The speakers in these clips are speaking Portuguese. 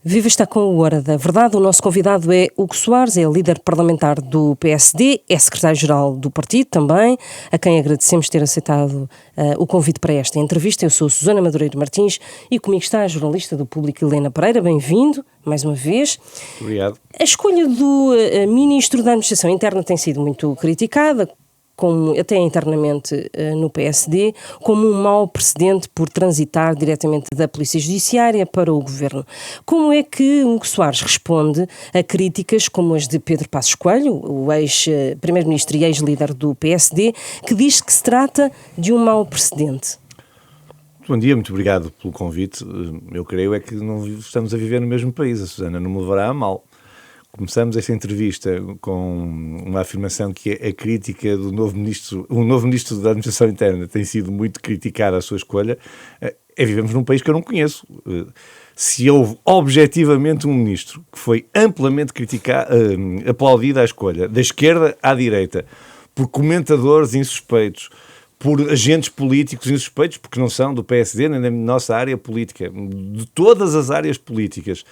Viva, está com a Hora da Verdade. O nosso convidado é Hugo Soares, é líder parlamentar do PSD, é secretário-geral do partido também, a quem agradecemos ter aceitado o convite para esta entrevista. Eu sou Susana Madureira Martins e comigo está a jornalista do Público Helena Pereira. Bem-vindo, mais uma vez. Obrigado. A escolha do ministro da Administração Interna tem sido muito criticada, até internamente no PSD, como um mau precedente por transitar diretamente da Polícia Judiciária para o Governo. Como é que Hugo Soares responde a críticas como as de Pedro Passos Coelho, o ex-primeiro-ministro e ex-líder do PSD, que diz que se trata de um mau precedente? Bom dia, muito obrigado pelo convite. Eu creio é que não estamos a viver no mesmo país, a Susana não me levará a mal. Começamos esta entrevista com uma afirmação que a crítica do novo ministro da Administração Interna tem sido muito criticada a sua escolha. Vivemos num país que eu não conheço. Se houve objetivamente um ministro que foi amplamente aplaudido à escolha, da esquerda à direita, por comentadores insuspeitos, por agentes políticos insuspeitos, porque não são do PSD nem da nossa área política, de todas as áreas políticas,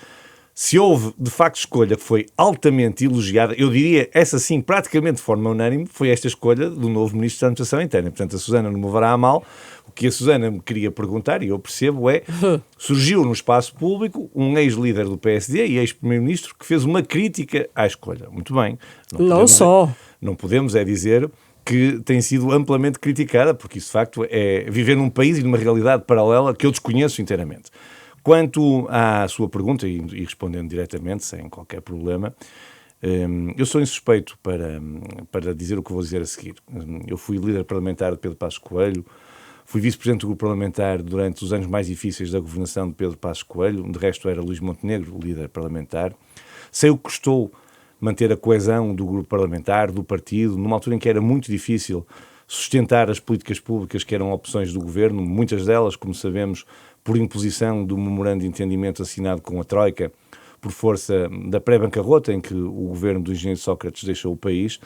se houve, de facto, escolha que foi altamente elogiada, eu diria, essa sim, praticamente de forma unânime, foi esta escolha do novo Ministro da Administração Interna. Portanto, a Susana não me levará a mal. O que a Susana me queria perguntar, e eu percebo, surgiu no espaço público um ex-líder do PSD e ex-primeiro-ministro que fez uma crítica à escolha. Muito bem. Não podemos dizer que tem sido amplamente criticada, porque isso, de facto, é viver num país e numa realidade paralela que eu desconheço inteiramente. Quanto à sua pergunta, e respondendo diretamente, sem qualquer problema, eu sou insuspeito para dizer o que vou dizer a seguir. Eu fui líder parlamentar de Pedro Passos Coelho, fui vice-presidente do grupo parlamentar durante os anos mais difíceis da governação de Pedro Passos Coelho, de resto era Luís Montenegro, o líder parlamentar. Sei o que custou manter a coesão do grupo parlamentar, do partido, numa altura em que era muito difícil sustentar as políticas públicas que eram opções do governo, muitas delas, como sabemos, por imposição do memorando de entendimento assinado com a Troika, por força da pré-bancarrota em que o governo do engenheiro Sócrates deixou o país,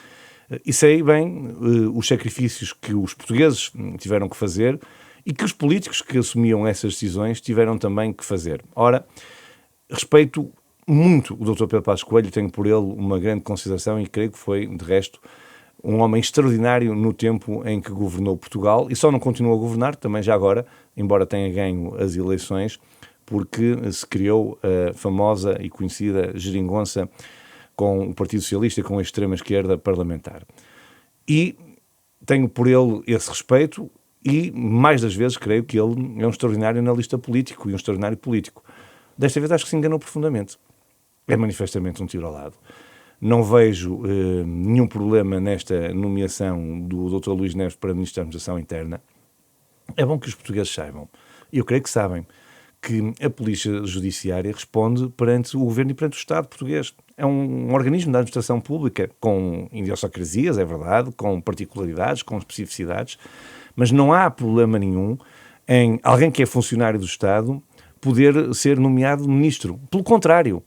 e sei bem os sacrifícios que os portugueses tiveram que fazer e que os políticos que assumiam essas decisões tiveram também que fazer. Ora, respeito muito o Dr. Pedro Passos Coelho, tenho por ele uma grande consideração e creio que foi, de resto, um homem extraordinário no tempo em que governou Portugal e só não continuou a governar, também já agora, embora tenha ganho as eleições, porque se criou a famosa e conhecida geringonça com o Partido Socialista e com a extrema-esquerda parlamentar. E tenho por ele esse respeito e, mais das vezes, creio que ele é um extraordinário analista político e um extraordinário político. Desta vez acho que se enganou profundamente. É manifestamente um tiro ao lado. Não vejo nenhum problema nesta nomeação do Dr. Luís Neves para Ministro da Administração Interna. É bom que os portugueses saibam, e eu creio que sabem, que a Polícia Judiciária responde perante o Governo e perante o Estado português. É um organismo da administração pública com idiosincrasias, é verdade, com particularidades, com especificidades, mas não há problema nenhum em alguém que é funcionário do Estado poder ser nomeado ministro. Pelo contrário,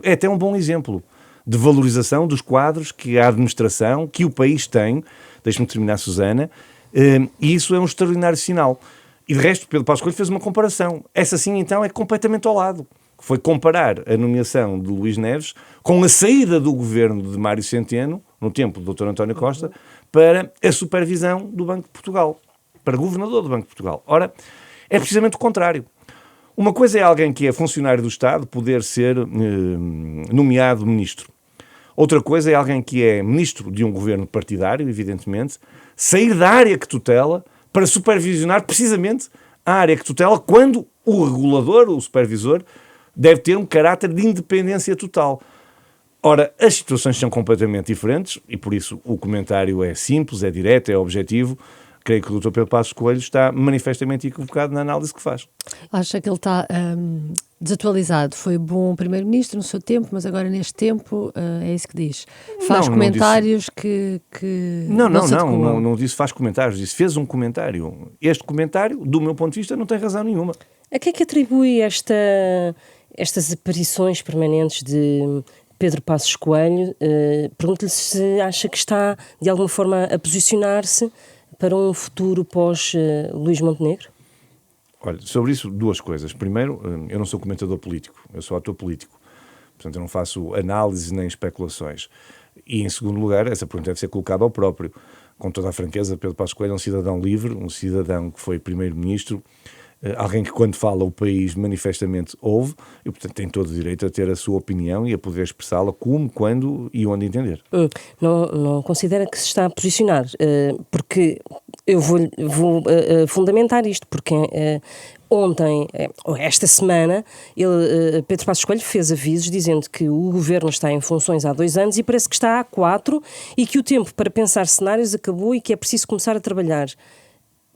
é até um bom exemplo de valorização dos quadros que a administração, que o país tem, deixe-me terminar, Susana, e isso é um extraordinário sinal. E de resto, Pedro Passos Coelho fez uma comparação. Essa sim, então, é completamente ao lado. Foi comparar a nomeação de Luís Neves com a saída do governo de Mário Centeno, no tempo do Dr. António Costa, para a supervisão do Banco de Portugal, para governador do Banco de Portugal. Ora, é precisamente o contrário. Uma coisa é alguém que é funcionário do Estado poder ser nomeado ministro. Outra coisa é alguém que é ministro de um governo partidário, evidentemente, sair da área que tutela para supervisionar precisamente a área que tutela quando o regulador, o supervisor, deve ter um caráter de independência total. Ora, as situações são completamente diferentes e por isso o comentário é simples, é direto, é objetivo. Creio que o Dr. Pedro Passos Coelho está manifestamente equivocado na análise que faz. Acha que ele está desatualizado? Foi bom primeiro-ministro no seu tempo, mas agora neste tempo é isso que diz. Faz comentários que não disse faz comentários, disse fez um comentário. Este comentário, do meu ponto de vista, não tem razão nenhuma. A que é que atribui estas aparições permanentes de Pedro Passos Coelho? Pergunto-lhe se acha que está, de alguma forma, a posicionar-se para um futuro pós Luís Montenegro? Olha, sobre isso, duas coisas. Primeiro, eu não sou comentador político, eu sou ator político. Portanto, eu não faço análises nem especulações. E, em segundo lugar, essa pergunta deve ser colocada ao próprio. Com toda a franqueza, Pedro Passos Coelho é um cidadão livre, um cidadão que foi primeiro-ministro, alguém que, quando fala, o país manifestamente ouve, e, portanto, tem todo o direito a ter a sua opinião e a poder expressá-la como, quando e onde entender. Não considera que se está a posicionar, porque eu vou fundamentar isto, porque ontem, ou esta semana, Pedro Passos Coelho fez avisos dizendo que o governo está em funções há 2 anos e parece que está há 4 e que o tempo para pensar cenários acabou e que é preciso começar a trabalhar.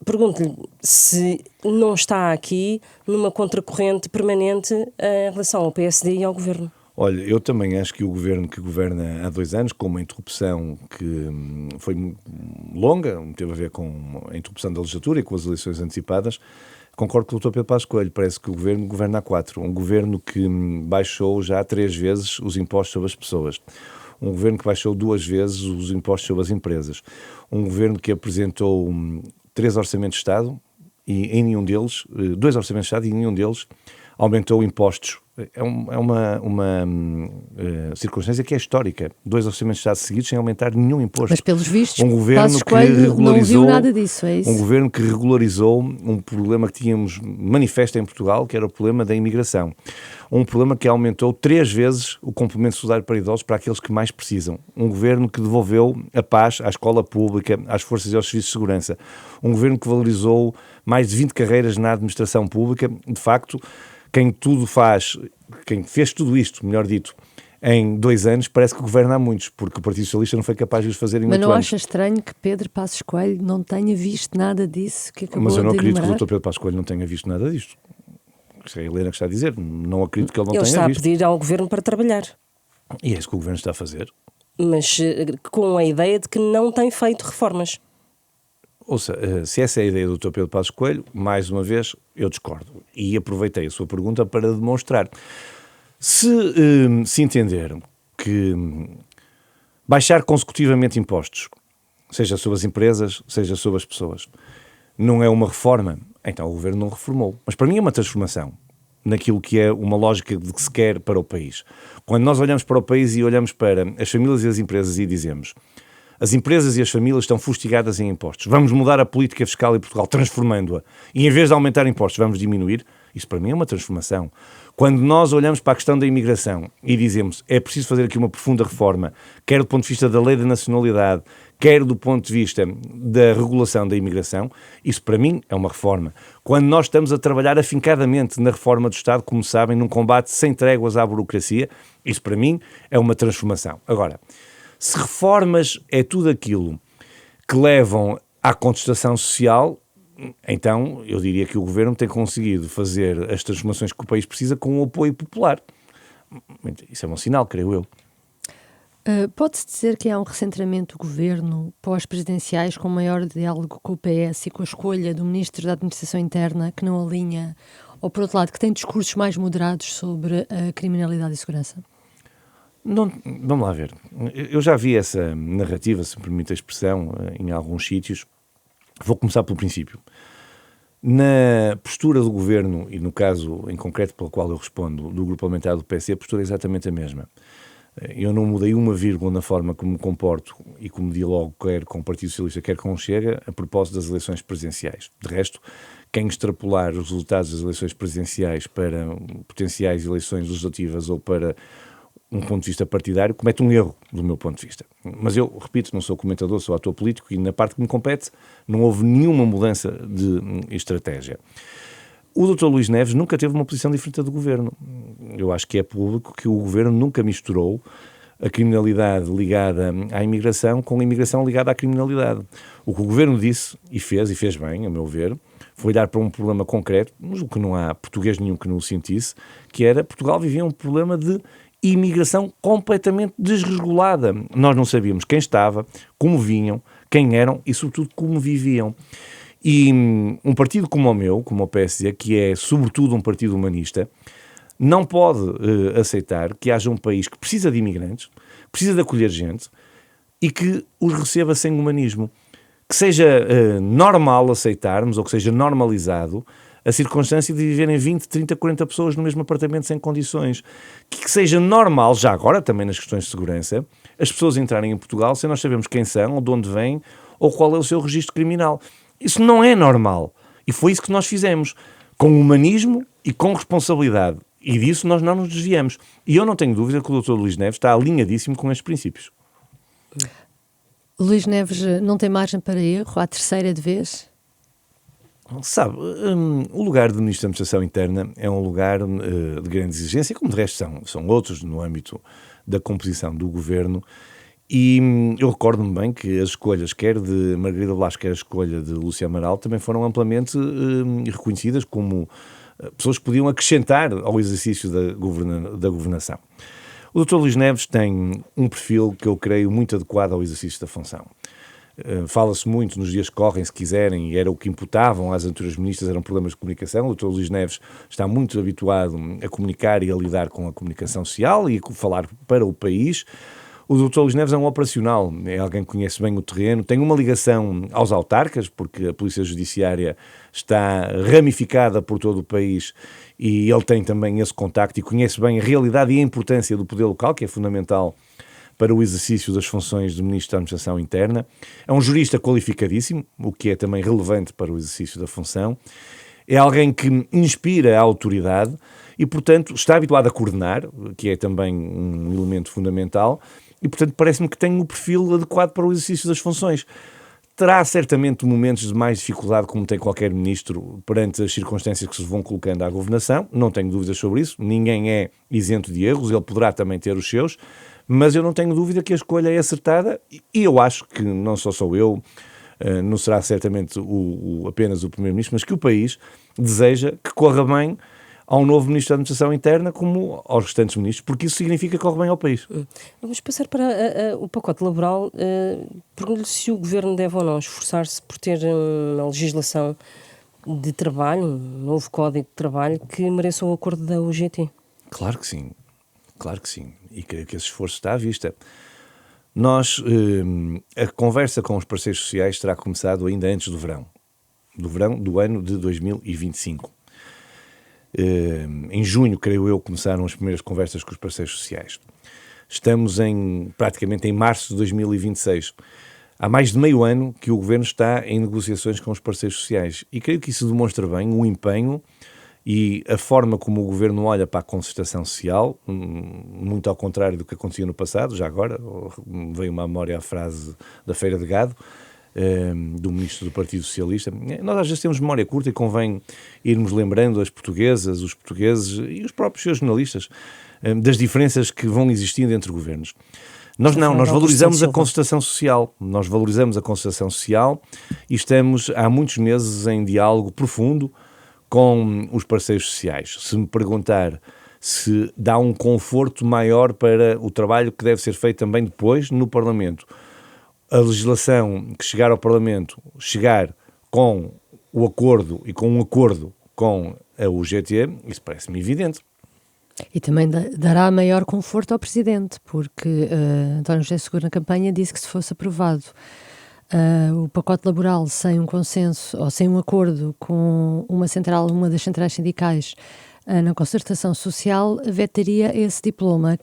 Pergunto-lhe se não está aqui numa contracorrente permanente em relação ao PSD e ao governo. Olha, eu também acho que o governo que governa há 2 anos, com uma interrupção que foi longa, teve a ver com a interrupção da legislatura e com as eleições antecipadas, concordo com o Dr. Pedro Passos Coelho. Parece que o governo governa há 4. Um governo que baixou já 3 vezes os impostos sobre as pessoas. Um governo que baixou 2 vezes os impostos sobre as empresas. Um governo que apresentou 3 orçamentos de Estado e em nenhum deles, 2 orçamentos de Estado e em nenhum deles aumentou impostos. É uma circunstância que é histórica. 2 orçamentos de Estado seguidos sem aumentar nenhum imposto. Mas, pelos vistos, um governo Passos Coelho não viu nada disso, é isso? Um governo que regularizou um problema que tínhamos manifesto em Portugal, que era o problema da imigração. Um problema que aumentou 3 vezes o complemento solidário para idosos para aqueles que mais precisam. Um governo que devolveu a paz à escola pública, às forças e aos serviços de segurança. Um governo que valorizou mais de 20 carreiras na administração pública. De facto, quem fez tudo isto, melhor dito, em 2 anos, parece que governa há muitos, porque o Partido Socialista não foi capaz de os fazer em 8 anos. Mas não acha estranho que Pedro Passos Coelho não tenha visto nada disso que acabou de Mas eu não acredito enumerar? que o Dr. Pedro Passos Coelho não tenha visto nada disto. Isso é a Helena que está a dizer. Não acredito que ele não tenha visto. Ele está a pedir ao governo para trabalhar. E é isso que o governo está a fazer. Mas com a ideia de que não tem feito reformas. Ouça, se essa é a ideia do Dr. Pedro Passos Coelho, mais uma vez, eu discordo. E aproveitei a sua pergunta para demonstrar. Se entender que baixar consecutivamente impostos, seja sobre as empresas, seja sobre as pessoas, não é uma reforma, então o governo não reformou. Mas para mim é uma transformação naquilo que é uma lógica de que se quer para o país. Quando nós olhamos para o país e olhamos para as famílias e as empresas e dizemos: as empresas e as famílias estão fustigadas em impostos, vamos mudar a política fiscal em Portugal, transformando-a, e em vez de aumentar impostos, vamos diminuir, isso para mim é uma transformação. Quando nós olhamos para a questão da imigração e dizemos: é preciso fazer aqui uma profunda reforma, quer do ponto de vista da lei da nacionalidade, quer do ponto de vista da regulação da imigração, isso para mim é uma reforma. Quando nós estamos a trabalhar afincadamente na reforma do Estado, como sabem, num combate sem tréguas à burocracia, isso para mim é uma transformação. Agora, se reformas é tudo aquilo que levam à contestação social, então eu diria que o governo tem conseguido fazer as transformações que o país precisa com o apoio popular. Isso é um sinal, creio eu. Pode-se dizer que há um recentramento do governo pós-presidenciais com maior diálogo com o PS e com a escolha do Ministro da Administração Interna que não alinha, ou por outro lado, que tem discursos mais moderados sobre a criminalidade e segurança? Não, vamos lá ver. Eu já vi essa narrativa, se me permite a expressão, em alguns sítios. Vou começar pelo princípio. Na postura do governo, e no caso em concreto pelo qual eu respondo, do grupo parlamentar do PSD, a postura é exatamente a mesma. Eu não mudei uma vírgula na forma como me comporto e como dialogo quer com o Partido Socialista, quer com o Chega, a propósito das eleições presidenciais. De resto, quem extrapolar os resultados das eleições presidenciais para potenciais eleições legislativas ou para um ponto de vista partidário, comete um erro do meu ponto de vista. Mas eu, repito, não sou comentador, sou ator político e na parte que me compete não houve nenhuma mudança de estratégia. O Dr. Luís Neves nunca teve uma posição diferente do governo. Eu acho que é público que o governo nunca misturou a criminalidade ligada à imigração com a imigração ligada à criminalidade. O que o governo disse, e fez bem, a meu ver, foi olhar para um problema concreto, mas o que não há português nenhum que não o sentisse, que era Portugal vivia um problema de imigração completamente desregulada. Nós não sabíamos quem estava, como vinham, quem eram e, sobretudo, como viviam. E um partido como o meu, como o PSD, que é, sobretudo, um partido humanista, não pode aceitar que haja um país que precisa de imigrantes, precisa de acolher gente e que os receba sem humanismo. Que seja normal aceitarmos, ou que seja normalizado, a circunstância de viverem 20, 30, 40 pessoas no mesmo apartamento sem condições. Que seja normal, já agora também nas questões de segurança, as pessoas entrarem em Portugal sem nós sabermos quem são, ou de onde vêm, ou qual é o seu registro criminal. Isso não é normal. E foi isso que nós fizemos, com humanismo e com responsabilidade. E disso nós não nos desviamos. E eu não tenho dúvida que o Dr. Luís Neves está alinhadíssimo com estes princípios. Luís Neves não tem margem para erro, à terceira de vez? Sabe, o lugar de Ministro da Administração Interna é um lugar de grande exigência, como de resto são outros no âmbito da composição do Governo, e eu recordo-me bem que as escolhas, quer de Margarida Blasco, quer a escolha de Lúcia Amaral, também foram amplamente reconhecidas como pessoas que podiam acrescentar ao exercício da governação. O Dr. Luís Neves tem um perfil que eu creio muito adequado ao exercício da função. Fala-se muito nos dias que correm, se quiserem, e era o que imputavam às anteriores ministras, eram problemas de comunicação. O Dr. Luís Neves está muito habituado a comunicar e a lidar com a comunicação social e a falar para o país. O Dr. Luís Neves é um operacional, é alguém que conhece bem o terreno, tem uma ligação aos autarcas, porque a Polícia Judiciária está ramificada por todo o país e ele tem também esse contacto e conhece bem a realidade e a importância do poder local, que é fundamental para o exercício das funções de Ministro da Administração Interna. É um jurista qualificadíssimo, o que é também relevante para o exercício da função. É alguém que inspira a autoridade e, portanto, está habituado a coordenar, que é também um elemento fundamental, e, portanto, parece-me que tem o perfil adequado para o exercício das funções. Terá certamente momentos de mais dificuldade, como tem qualquer ministro, perante as circunstâncias que se vão colocando à governação, não tenho dúvidas sobre isso, ninguém é isento de erros, ele poderá também ter os seus, mas eu não tenho dúvida que a escolha é acertada e eu acho que não sou eu, não será certamente apenas o Primeiro-Ministro, mas que o país deseja que corra bem ao novo Ministro da Administração Interna como aos restantes ministros, porque isso significa que corre bem ao país. Vamos passar para o pacote laboral. Pergunto-lhe se o Governo deve ou não esforçar-se por ter uma legislação de trabalho, um novo Código de Trabalho que mereça o acordo da UGT. Claro que sim. Claro que sim, e creio que esse esforço está à vista. A conversa com os parceiros sociais terá começado ainda antes do verão do ano de 2025. Em junho, creio eu, começaram as primeiras conversas com os parceiros sociais. Estamos praticamente em março de 2026. Há mais de meio ano que o Governo está em negociações com os parceiros sociais e creio que isso demonstra bem o empenho e a forma como o Governo olha para a concertação social, muito ao contrário do que acontecia no passado. Já agora veio uma memória à frase da Feira de Gado, do Ministro do Partido Socialista. Nós às vezes temos memória curta e convém irmos lembrando as portuguesas, os portugueses e os próprios seus jornalistas das diferenças que vão existindo entre governos. Nós valorizamos a concertação social. Nós valorizamos a concertação social e estamos há muitos meses em diálogo profundo com os parceiros sociais. Se me perguntar se dá um conforto maior para o trabalho que deve ser feito também depois no Parlamento, a legislação que chegar ao Parlamento, chegar com o acordo e com um acordo com a UGT, isso parece-me evidente. E também dará maior conforto ao Presidente, porque António José Seguro na campanha disse que se fosse aprovado o pacote laboral sem um consenso ou sem um acordo com uma das centrais sindicais na concertação social, vetaria esse diploma.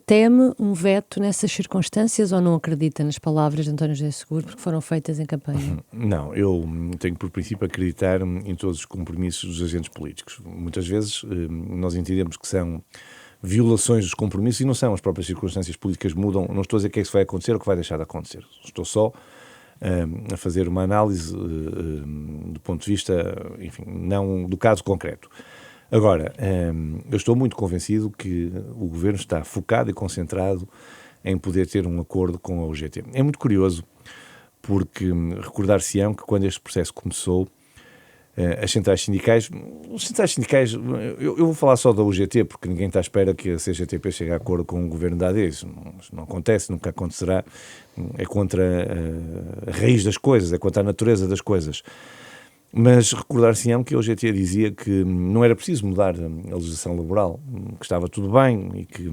Teme um veto nessas circunstâncias ou não acredita nas palavras de António José Seguro porque foram feitas em campanha? Não, eu tenho por princípio acreditar em todos os compromissos dos agentes políticos. Muitas vezes nós entendemos que são violações dos compromissos e não são. As próprias circunstâncias políticas mudam. Não estou a dizer que é isso vai acontecer ou que vai deixar de acontecer. Estou só a fazer uma análise do ponto de vista, enfim, não do caso concreto. Agora, eu estou muito convencido que o Governo está focado e concentrado em poder ter um acordo com a UGT. É muito curioso, porque recordar-se-ão que quando este processo começou, os centrais sindicais, eu vou falar só da UGT, porque ninguém está à espera que a CGTP chegue a acordo com o Governo da AD. Isso não acontece, nunca acontecerá. É contra a raiz das coisas, é contra a natureza das coisas. Mas recordar-se-ão que a UGT dizia que não era preciso mudar a legislação laboral, que estava tudo bem e que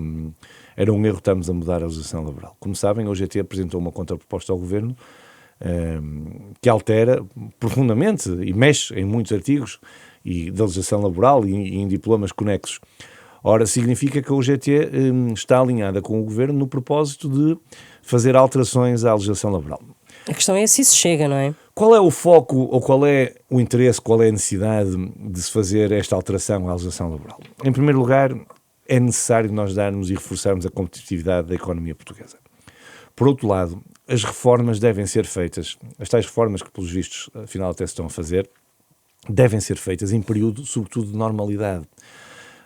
era um erro estarmos a mudar a legislação laboral. Como sabem, a UGT apresentou uma contraproposta ao Governo que altera profundamente e mexe em muitos artigos e da legislação laboral e em diplomas conexos. Ora, significa que a UGT está alinhada com o Governo no propósito de fazer alterações à legislação laboral. A questão é se isso chega, não é? Qual é o foco ou qual é o interesse, qual é a necessidade de se fazer esta alteração à legislação laboral? Em primeiro lugar, é necessário nós darmos e reforçarmos a competitividade da economia portuguesa. Por outro lado, as reformas devem ser feitas, as tais reformas que, pelos vistos, afinal até se estão a fazer, devem ser feitas em período, sobretudo, de normalidade.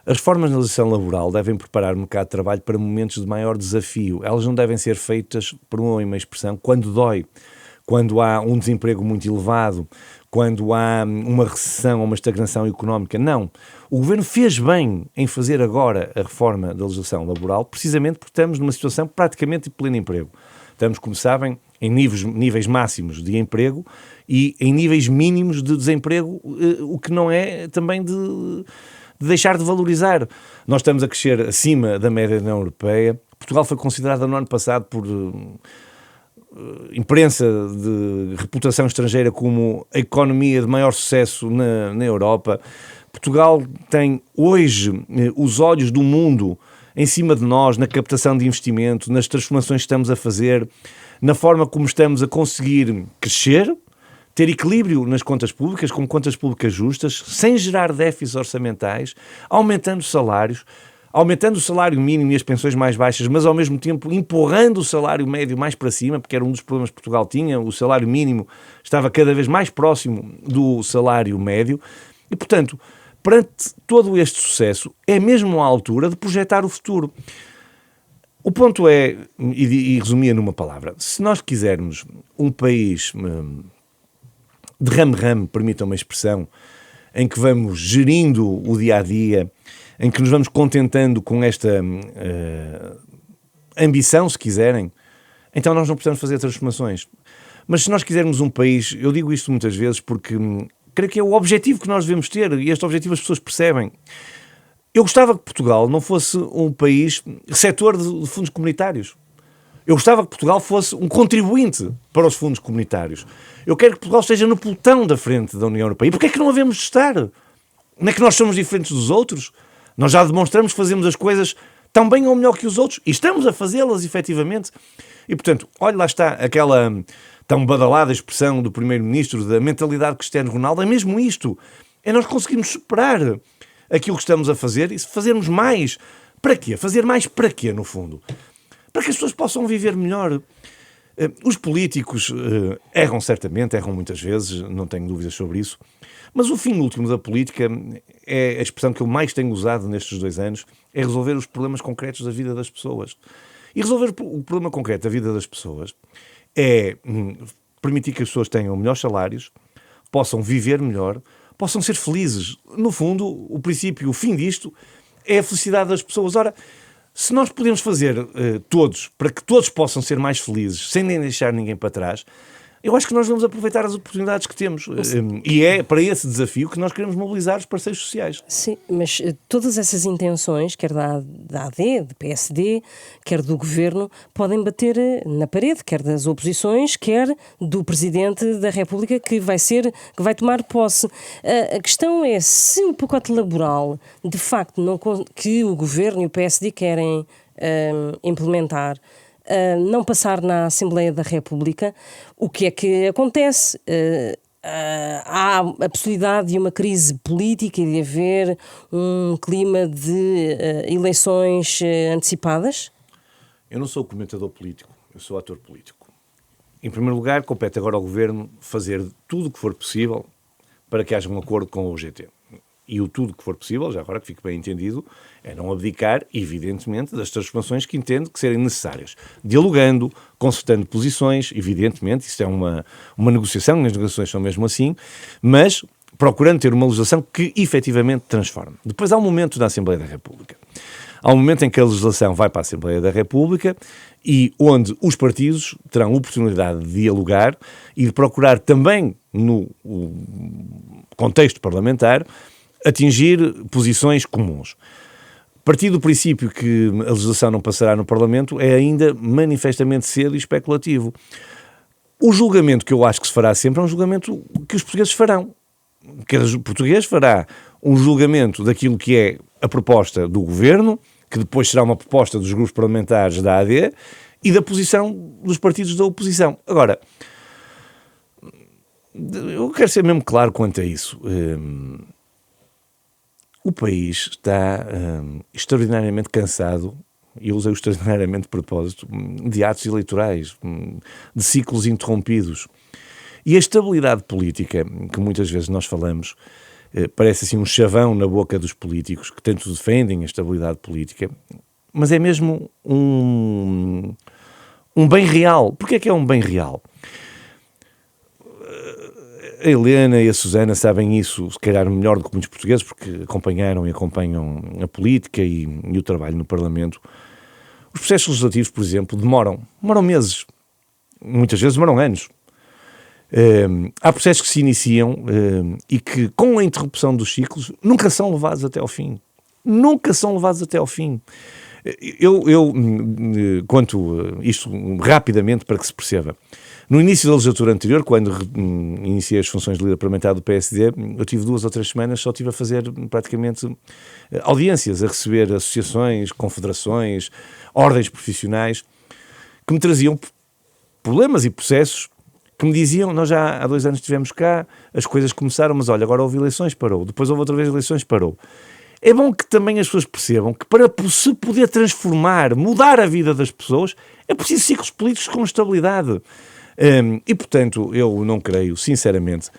As reformas na legislação laboral devem preparar o mercado de trabalho para momentos de maior desafio. Elas não devem ser feitas, por uma expressão, quando dói, quando há um desemprego muito elevado, quando há uma recessão ou uma estagnação económica. Não. O Governo fez bem em fazer agora a reforma da legislação laboral, precisamente porque estamos numa situação praticamente de pleno emprego. Estamos, como sabem, em níveis máximos de emprego e em níveis mínimos de desemprego, o que não é também de deixar de valorizar. Nós estamos a crescer acima da média da União Europeia. Portugal foi considerada no ano passado por imprensa de reputação estrangeira como a economia de maior sucesso na Europa. Portugal tem hoje os olhos do mundo em cima de nós, na captação de investimento, nas transformações que estamos a fazer, na forma como estamos a conseguir crescer, ter equilíbrio nas contas públicas, com contas públicas justas, sem gerar déficits orçamentais, aumentando salários, aumentando o salário mínimo e as pensões mais baixas, mas ao mesmo tempo empurrando o salário médio mais para cima, porque era um dos problemas que Portugal tinha, o salário mínimo estava cada vez mais próximo do salário médio, e portanto, perante todo este sucesso, é mesmo a altura de projetar o futuro. O ponto é, e resumia numa palavra, se nós quisermos um país de ramo-ramo, permitam uma expressão, em que vamos gerindo o dia-a-dia, em que nos vamos contentando com esta ambição, se quiserem, então nós não precisamos fazer transformações. Mas se nós quisermos um país, eu digo isto muitas vezes porque creio que é o objetivo que nós devemos ter, e este objetivo as pessoas percebem. Eu gostava que Portugal não fosse um país receptor de fundos comunitários. Eu gostava que Portugal fosse um contribuinte para os fundos comunitários. Eu quero que Portugal esteja no pelotão da frente da União Europeia. E porquê é que não havemos de estar? Não é que nós somos diferentes dos outros? Nós já demonstramos que fazemos as coisas tão bem ou melhor que os outros e estamos a fazê-las, efetivamente. E, portanto, olha, lá está aquela tão badalada expressão do Primeiro-Ministro da mentalidade Cristiano Ronaldo. É mesmo isto. É nós conseguirmos superar aquilo que estamos a fazer e fazermos mais. Para quê? Fazer mais para quê, no fundo? Para que as pessoas possam viver melhor. Os políticos erram certamente, erram muitas vezes, não tenho dúvidas sobre isso, mas o fim último da política, é a expressão que eu mais tenho usado nestes 2 anos, é resolver os problemas concretos da vida das pessoas. E resolver o problema concreto da vida das pessoas é permitir que as pessoas tenham melhores salários, possam viver melhor, possam ser felizes. No fundo, o princípio, o fim disto é a felicidade das pessoas. Ora, se nós podemos fazer todos, para que todos possam ser mais felizes, sem nem deixar ninguém para trás, eu acho que nós vamos aproveitar as oportunidades que temos. E é para esse desafio que nós queremos mobilizar os parceiros sociais. Sim, mas todas essas intenções, quer da AD, do PSD, quer do Governo, podem bater na parede, quer das oposições, quer do Presidente da República que vai tomar posse. A questão é se o pacote laboral, de facto, que o Governo e o PSD querem implementar, não passar na Assembleia da República, o que é que acontece? Há a possibilidade de uma crise política e de haver um clima de eleições antecipadas? Eu não sou comentador político, eu sou ator político. Em primeiro lugar, compete agora ao Governo fazer tudo o que for possível para que haja um acordo com a UGT. E o tudo que for possível, já agora que fique bem entendido, é não abdicar, evidentemente, das transformações que entende que serem necessárias. Dialogando, concertando posições, evidentemente, isso é uma negociação, as negociações são mesmo assim, mas procurando ter uma legislação que efetivamente transforme. Depois há um momento na Assembleia da República. Há um momento em que a legislação vai para a Assembleia da República e onde os partidos terão oportunidade de dialogar e de procurar também, no contexto parlamentar, atingir posições comuns. Partir do princípio que a legislação não passará no Parlamento é ainda manifestamente cedo e especulativo. O julgamento que eu acho que se fará sempre é um julgamento que os portugueses farão. Cada português fará um julgamento daquilo que é a proposta do governo, que depois será uma proposta dos grupos parlamentares da AD e da posição dos partidos da oposição. Agora, eu quero ser mesmo claro quanto a isso. O país está extraordinariamente cansado, e eu usei o extraordinariamente de propósito, de atos eleitorais, de ciclos interrompidos. E a estabilidade política, que muitas vezes nós falamos, parece assim um chavão na boca dos políticos, que tanto defendem a estabilidade política, mas é mesmo um bem real. Porquê é que é um bem real? A Helena e a Susana sabem isso, se calhar melhor do que muitos portugueses, porque acompanharam e acompanham a política e o trabalho no Parlamento. Os processos legislativos, por exemplo, demoram meses, muitas vezes demoram anos. Há processos que se iniciam e que, com a interrupção dos ciclos, nunca são levados até ao fim. Nunca são levados até ao fim. Eu conto isto rapidamente para que se perceba. No início da legislatura anterior, quando iniciei as funções de líder parlamentar do PSD, eu tive 2 ou 3 semanas, só estive a fazer praticamente audiências, a receber associações, confederações, ordens profissionais, que me traziam problemas e processos que me diziam, nós já há 2 anos estivemos cá, as coisas começaram, mas olha, agora houve eleições, parou. Depois houve outra vez eleições, parou. É bom que também as pessoas percebam que para se poder transformar, mudar a vida das pessoas, é preciso ciclos políticos com estabilidade. E, portanto, eu não creio, sinceramente,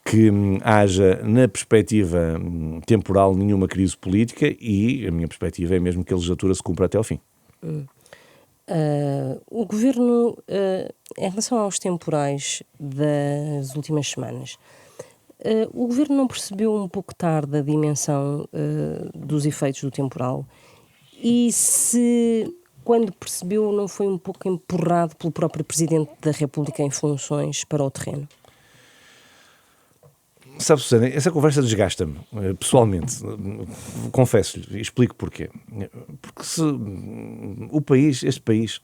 que haja, na perspectiva temporal, nenhuma crise política, e a minha perspectiva é mesmo que a legislatura se cumpra até ao fim. O Governo, em relação aos temporais das últimas semanas, o Governo não percebeu um pouco tarde a dimensão dos efeitos do temporal? E se, quando percebeu, não foi um pouco empurrado pelo próprio Presidente da República em funções para o terreno? Sabe, Susana, essa conversa desgasta-me, pessoalmente, confesso-lhe, e explico porquê. Porque se este país,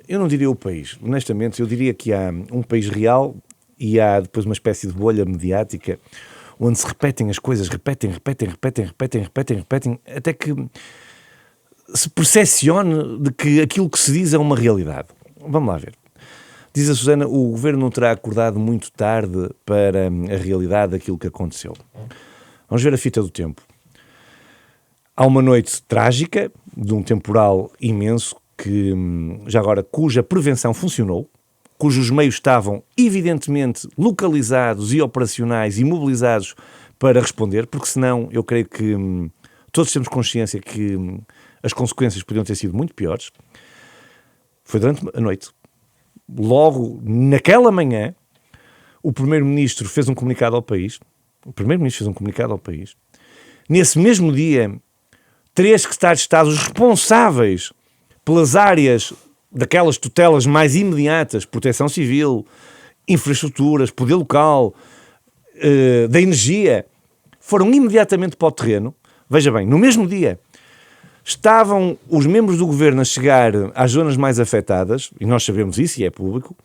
eu não diria o país, honestamente, eu diria que há um país real e há depois uma espécie de bolha mediática onde se repetem as coisas, repetem, até que se percepcione de que aquilo que se diz é uma realidade. Vamos lá ver. Diz a Susana, o Governo não terá acordado muito tarde para a realidade daquilo que aconteceu. Vamos ver a fita do tempo. Há uma noite trágica, de um temporal imenso, que já agora, cuja prevenção funcionou, cujos meios estavam evidentemente localizados e operacionais e mobilizados para responder, porque senão eu creio que todos temos consciência que as consequências podiam ter sido muito piores. Foi durante a noite. Logo, naquela manhã, o Primeiro-Ministro fez um comunicado ao país. Nesse mesmo dia, 3 secretários de Estado, os responsáveis pelas áreas daquelas tutelas mais imediatas, proteção civil, infraestruturas, poder local, da energia, foram imediatamente para o terreno. Veja bem, no mesmo dia, estavam os membros do Governo a chegar às zonas mais afetadas, e nós sabemos isso, e é público.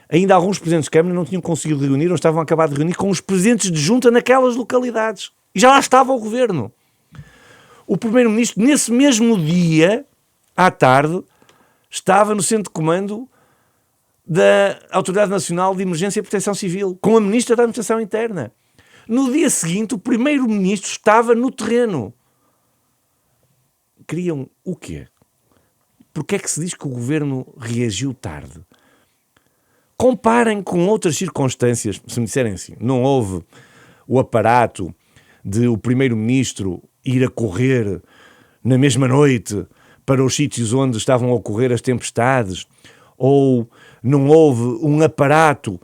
Ainda alguns presidentes de Câmara não tinham conseguido reunir, ou estavam a acabar de reunir com os presidentes de junta naquelas localidades. E já lá estava o Governo. O Primeiro-Ministro, nesse mesmo dia, à tarde, estava no centro de comando da Autoridade Nacional de Emergência e Proteção Civil, com a Ministra da Administração Interna. No dia seguinte, o Primeiro-Ministro estava no terreno. Queriam o quê? Porque é que se diz que o Governo reagiu tarde? Comparem com outras circunstâncias. Se me disserem assim, não houve o aparato de o Primeiro-Ministro ir a correr na mesma noite para os sítios onde estavam a ocorrer as tempestades, ou não houve um aparato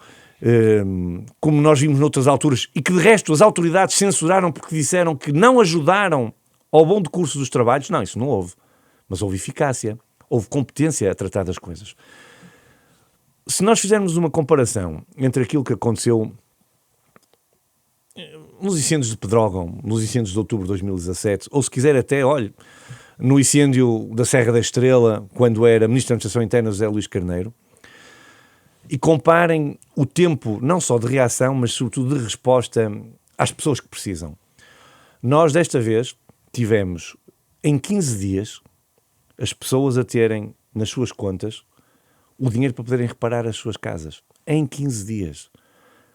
como nós vimos noutras alturas, e que de resto as autoridades censuraram porque disseram que não ajudaram ao bom decurso dos trabalhos. Não, isso não houve. Mas houve eficácia, houve competência a tratar das coisas. Se nós fizermos uma comparação entre aquilo que aconteceu nos incêndios de Pedrógão, nos incêndios de outubro de 2017, ou se quiser até, olhe, no incêndio da Serra da Estrela, quando era Ministro da Administração Interna José Luís Carneiro, e comparem o tempo, não só de reação, mas sobretudo de resposta às pessoas que precisam. Nós, desta vez, tivemos em 15 dias as pessoas a terem nas suas contas o dinheiro para poderem reparar as suas casas. Em 15 dias.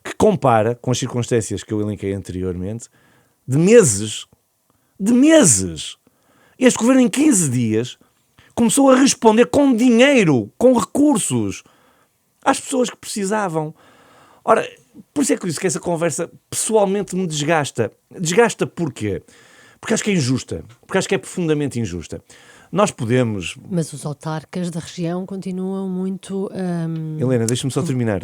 Que compara com as circunstâncias que eu elenquei anteriormente, de meses. De meses! Este governo, em 15 dias, começou a responder com dinheiro, com recursos, às pessoas que precisavam. Ora, por isso é que eu disse que essa conversa pessoalmente me desgasta. Desgasta porquê? Porque acho que é injusta. Porque acho que é profundamente injusta. Nós podemos... Mas os autarcas da região continuam muito... Helena, deixa-me só terminar.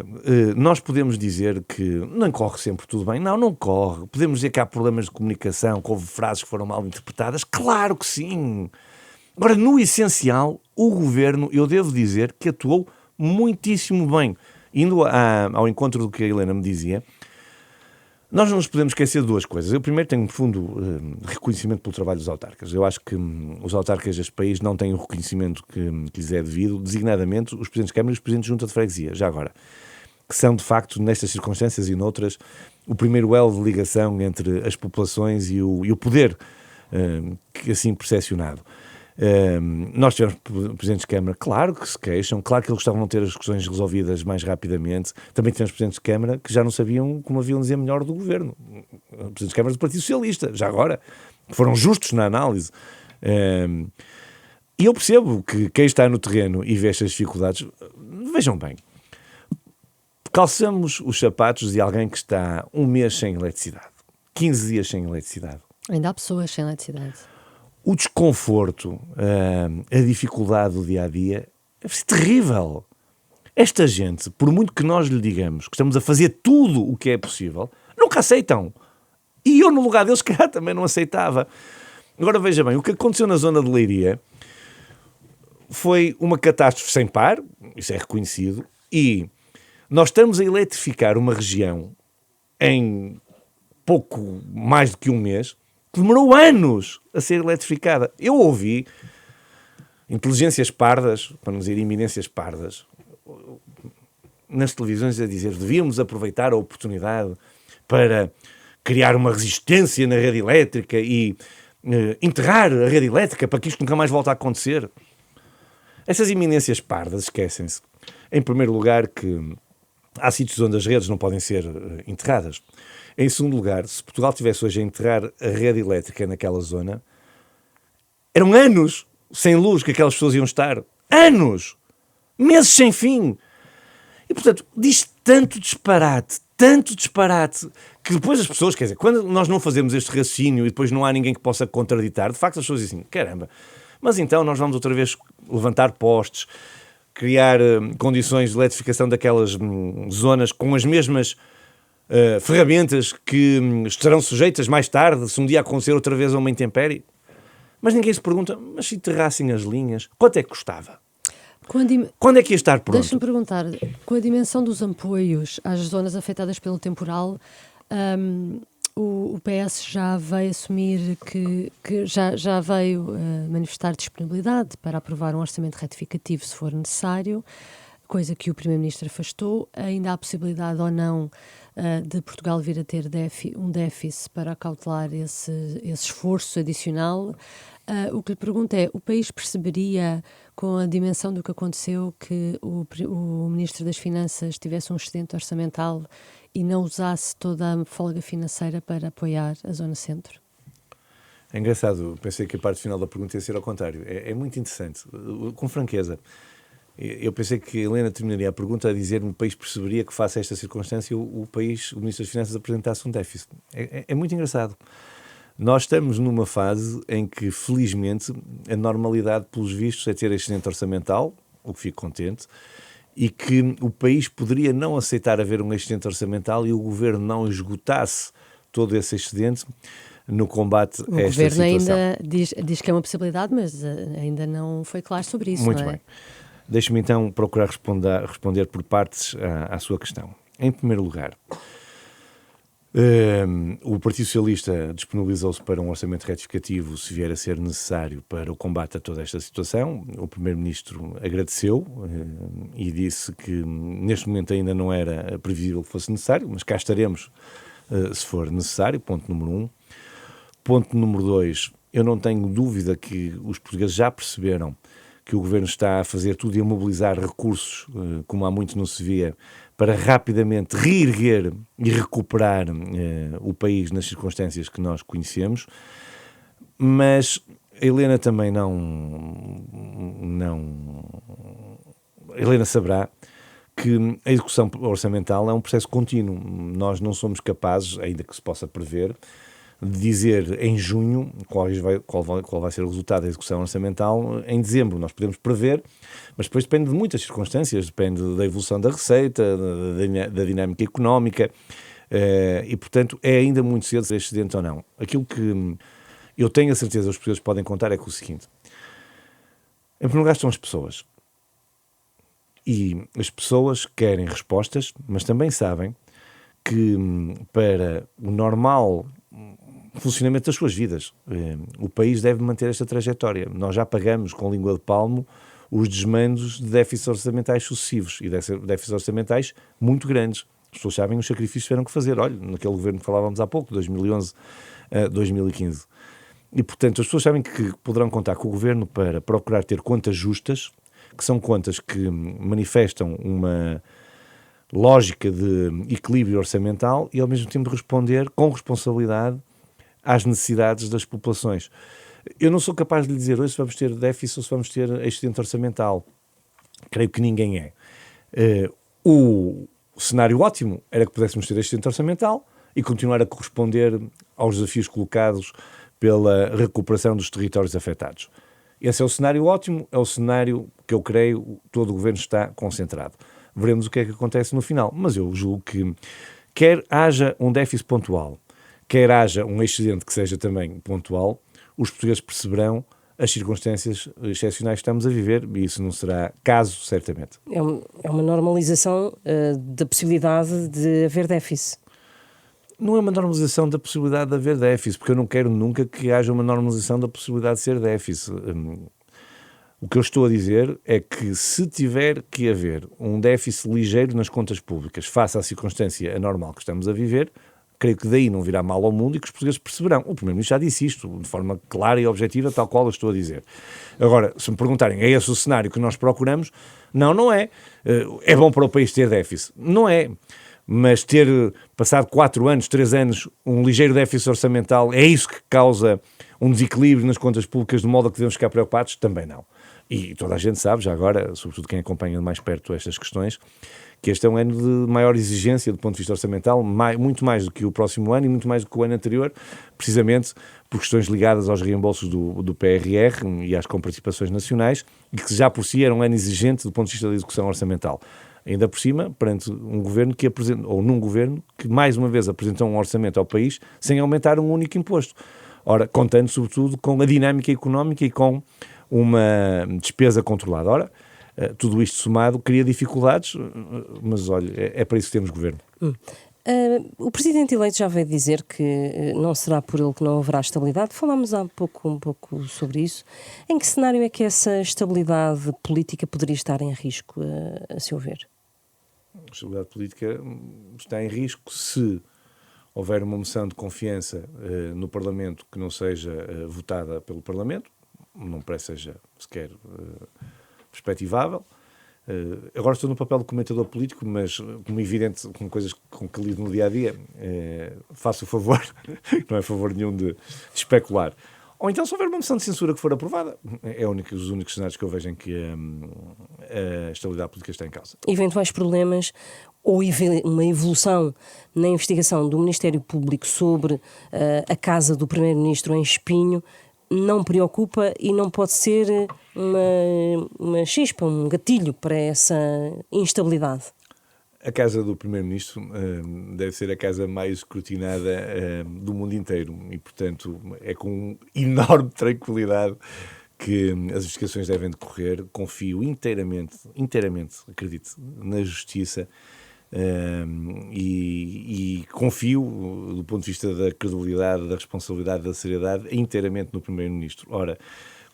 Nós podemos dizer que não corre sempre tudo bem. Não corre. Podemos dizer que há problemas de comunicação, que houve frases que foram mal interpretadas. Claro que sim. Agora, no essencial, o governo, eu devo dizer, que atuou muitíssimo bem. Indo ao encontro do que a Helena me dizia, nós não nos podemos esquecer de duas coisas. Eu primeiro tenho um profundo reconhecimento pelo trabalho dos autarcas. Eu acho que os autarcas deste país não têm o reconhecimento que lhes é devido, designadamente os presidentes de Câmara e os presidentes de Junta de Freguesia, já agora, que são de facto, nestas circunstâncias e noutras, o primeiro elo de ligação entre as populações e o poder que assim percepcionado. Nós tivemos presidentes de Câmara, claro que se queixam, claro que eles gostavam de ter as questões resolvidas mais rapidamente. Também tivemos presidentes de Câmara que já não sabiam como haviam de dizer melhor do governo. Presidentes de Câmara do Partido Socialista, já agora, que foram justos na análise. E eu percebo que quem está no terreno e vê estas dificuldades, vejam bem, calçamos os sapatos de alguém que está um mês sem eletricidade, 15 dias sem eletricidade. Ainda há pessoas sem eletricidade. O desconforto, a dificuldade do dia-a-dia é terrível. Esta gente, por muito que nós lhe digamos que estamos a fazer tudo o que é possível, nunca aceitam. E eu, no lugar deles, calhar, também não aceitava. Agora, veja bem, o que aconteceu na zona de Leiria foi uma catástrofe sem par, isso é reconhecido, e nós estamos a eletrificar uma região em pouco mais do que um mês, que demorou anos a ser eletrificada. Eu ouvi inteligências pardas, para não dizer iminências pardas, nas televisões a dizer devíamos aproveitar a oportunidade para criar uma resistência na rede elétrica e enterrar a rede elétrica para que isto nunca mais volte a acontecer. Essas iminências pardas, esquecem-se, em primeiro lugar, que há sítios onde as redes não podem ser enterradas. Em segundo lugar, se Portugal tivesse hoje a enterrar a rede elétrica naquela zona, eram anos sem luz que aquelas pessoas iam estar. Anos! Meses sem fim! E, portanto, diz tanto disparate, que depois as pessoas, quer dizer, quando nós não fazemos este raciocínio e depois não há ninguém que possa contraditar, de facto as pessoas dizem, caramba, mas então nós vamos outra vez levantar postes, criar condições de eletrificação daquelas zonas com as mesmas ferramentas que estarão sujeitas mais tarde, se um dia acontecer outra vez a uma intempérie. Mas ninguém se pergunta, mas se enterrassem as linhas, quanto é que custava? Quando é que ia estar pronto? Deixa-me perguntar, com a dimensão dos apoios às zonas afetadas pelo temporal, o PS já veio assumir que já veio manifestar disponibilidade para aprovar um orçamento retificativo se for necessário, coisa que o Primeiro-Ministro afastou. Ainda há possibilidade ou não de Portugal vir a ter um déficit para acautelar esse esforço adicional. O que lhe pergunto é, o país perceberia, com a dimensão do que aconteceu, que o Ministro das Finanças tivesse um excedente orçamental e não usasse toda a folga financeira para apoiar a Zona Centro? É engraçado, pensei que a parte final da pergunta ia ser ao contrário. É muito interessante, com franqueza. Eu pensei que a Helena terminaria a pergunta a dizer-me que o país perceberia que, face a esta circunstância, o Ministro das Finanças apresentasse um déficit. É muito engraçado. Nós estamos numa fase em que, felizmente, a normalidade, pelos vistos, é ter excedente orçamental, o que fico contente, e que o país poderia não aceitar haver um excedente orçamental e o Governo não esgotasse todo esse excedente no combate a esta situação. O Governo ainda diz que é uma possibilidade, mas ainda não foi claro sobre isso, Muito não é? bem. Deixe-me então procurar responder por partes à sua questão. Em primeiro lugar, O Partido Socialista disponibilizou-se para um orçamento retificativo se vier a ser necessário para o combate a toda esta situação. O Primeiro-Ministro agradeceu e disse que neste momento ainda não era previsível que fosse necessário, mas cá estaremos se for necessário, ponto número 1. Ponto número 2, eu não tenho dúvida que os portugueses já perceberam que o Governo está a fazer tudo e a mobilizar recursos, como há muito não se via, para rapidamente reerguer e recuperar o país nas circunstâncias que nós conhecemos. Mas a Helena também a Helena saberá que a execução orçamental é um processo contínuo. Nós não somos capazes, ainda que se possa prever, de dizer em junho qual vai ser o resultado da execução orçamental em dezembro. Nós podemos prever, mas depois depende de muitas circunstâncias, depende da evolução da receita, da dinâmica económica, e portanto é ainda muito cedo ser excedente ou não. Aquilo que eu tenho a certeza que os portugueses podem contar é que o seguinte: em primeiro lugar estão as pessoas. E as pessoas querem respostas, mas também sabem que para o normal funcionamento das suas vidas, o país deve manter esta trajetória. Nós já pagamos com língua de palmo os desmandos de déficits orçamentais sucessivos e déficits orçamentais muito grandes. As pessoas sabem os sacrifícios que tiveram que fazer. Olha, naquele governo que falávamos há pouco, 2011 a 2015. E, portanto, as pessoas sabem que poderão contar com o governo para procurar ter contas justas, que são contas que manifestam uma lógica de equilíbrio orçamental e, ao mesmo tempo, responder com responsabilidade às necessidades das populações. Eu não sou capaz de lhe dizer hoje se vamos ter déficit ou se vamos ter excedente orçamental. Creio que ninguém é. O cenário ótimo era que pudéssemos ter excedente orçamental e continuar a corresponder aos desafios colocados pela recuperação dos territórios afetados. Esse é o cenário ótimo, é o cenário que eu creio todo o governo está concentrado. Veremos o que é que acontece no final, mas eu julgo que quer haja um déficit pontual, quer haja um excedente que seja também pontual, os portugueses perceberão as circunstâncias excepcionais que estamos a viver e isso não será caso, certamente. É uma normalização da possibilidade de haver déficit. Não é uma normalização da possibilidade de haver déficit, porque eu não quero nunca que haja uma normalização da possibilidade de ser déficit. O que eu estou a dizer é que se tiver que haver um déficit ligeiro nas contas públicas face à circunstância anormal que estamos a viver, creio que daí não virá mal ao mundo e que os portugueses perceberão. O Primeiro-Ministro já disse isto de forma clara e objetiva, tal qual eu estou a dizer. Agora, se me perguntarem, é esse o cenário que nós procuramos? Não é. É bom para o país ter déficit? Não é. Mas ter passado 4 anos, 3 anos, um ligeiro déficit orçamental, é isso que causa um desequilíbrio nas contas públicas de modo a que devemos ficar preocupados? Também não. E toda a gente sabe, já agora, sobretudo quem acompanha mais perto estas questões, que este é um ano de maior exigência do ponto de vista orçamental, muito mais do que o próximo ano e muito mais do que o ano anterior, precisamente por questões ligadas aos reembolsos do PRR e às comparticipações nacionais, e que já por si era um ano exigente do ponto de vista da execução orçamental. Ainda por cima, perante um governo que apresenta, ou num governo que mais uma vez apresentou um orçamento ao país sem aumentar um único imposto. Ora, contando sobretudo com a dinâmica económica e com uma despesa controlada. Ora, tudo isto somado cria dificuldades, mas olha, é para isso que temos governo. O Presidente eleito já veio dizer que não será por ele que não haverá estabilidade. Falámos há pouco um pouco sobre isso. Em que cenário é que essa estabilidade política poderia estar em risco, a seu ver? A estabilidade política está em risco se houver uma moção de confiança no Parlamento que não seja votada pelo Parlamento. Não parece seja sequer perspectivável. Agora estou no papel de comentador político, mas como evidente, com coisas com que lido no dia-a-dia, faço o favor, não é favor nenhum de especular. Ou então, se houver uma moção de censura que for aprovada, é os únicos cenários que eu vejo em que a estabilidade política está em causa. Eventuais problemas ou uma evolução na investigação do Ministério Público sobre a casa do Primeiro-Ministro em Espinho não preocupa e não pode ser uma chispa, um gatilho para essa instabilidade? A casa do Primeiro-Ministro deve ser a casa mais escrutinada do mundo inteiro e, portanto, é com enorme tranquilidade que as investigações devem decorrer. Confio inteiramente, acredito, na justiça e confio, do ponto de vista da credibilidade, da responsabilidade, da seriedade, inteiramente no Primeiro-Ministro. Ora,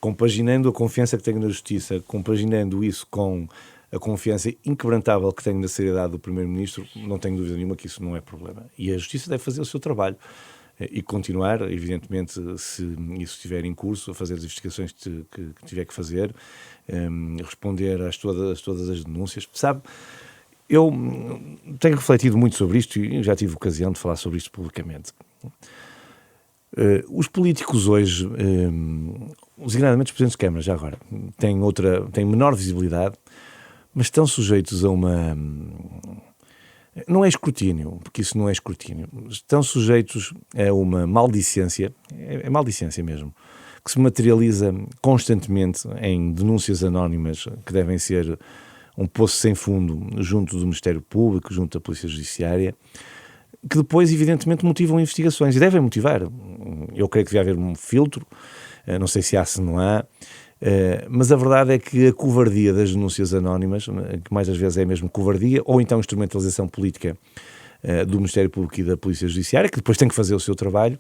compaginando a confiança que tenho na Justiça, compaginando isso com a confiança inquebrantável que tenho na seriedade do Primeiro-Ministro, não tenho dúvida nenhuma que isso não é problema. E a Justiça deve fazer o seu trabalho e continuar, evidentemente, se isso estiver em curso, a fazer as investigações que tiver que fazer, responder a todas as denúncias. Sabe, eu tenho refletido muito sobre isto e já tive ocasião de falar sobre isto publicamente. Os políticos hoje, designadamente os presidentes de Câmara, já agora, têm menor visibilidade, mas estão sujeitos a uma... Não é escrutínio, porque isso não é escrutínio. Estão sujeitos a uma maldicência, é maldicência mesmo, que se materializa constantemente em denúncias anónimas que devem ser um poço sem fundo junto do Ministério Público, junto da Polícia Judiciária, que depois, evidentemente, motivam investigações. E devem motivar. Eu creio que deve haver um filtro, não sei se há, se não há, mas a verdade é que a covardia das denúncias anónimas, que mais às vezes é mesmo covardia, ou então instrumentalização política do Ministério Público e da Polícia Judiciária, que depois tem que fazer o seu trabalho,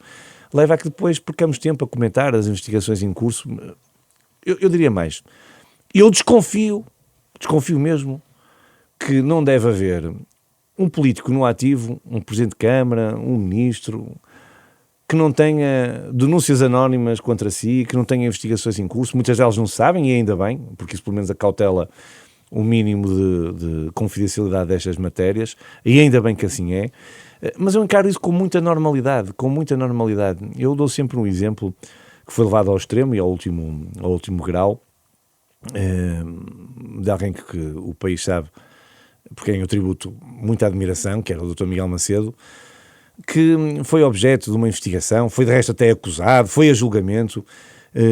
leva a que depois percamos tempo a comentar as investigações em curso. Eu diria mais. Eu desconfio mesmo que não deve haver um político no ativo, um Presidente de Câmara, um Ministro, que não tenha denúncias anónimas contra si, que não tenha investigações em curso. Muitas delas não se sabem, e ainda bem, porque isso pelo menos acautela o mínimo de confidencialidade destas matérias, e ainda bem que assim é. Mas eu encaro isso com muita normalidade, Eu dou sempre um exemplo que foi levado ao extremo e ao último grau, de alguém que o país sabe, por quem eu tributo muita admiração, que era o Dr. Miguel Macedo, que foi objeto de uma investigação, foi de resto até acusado, foi a julgamento,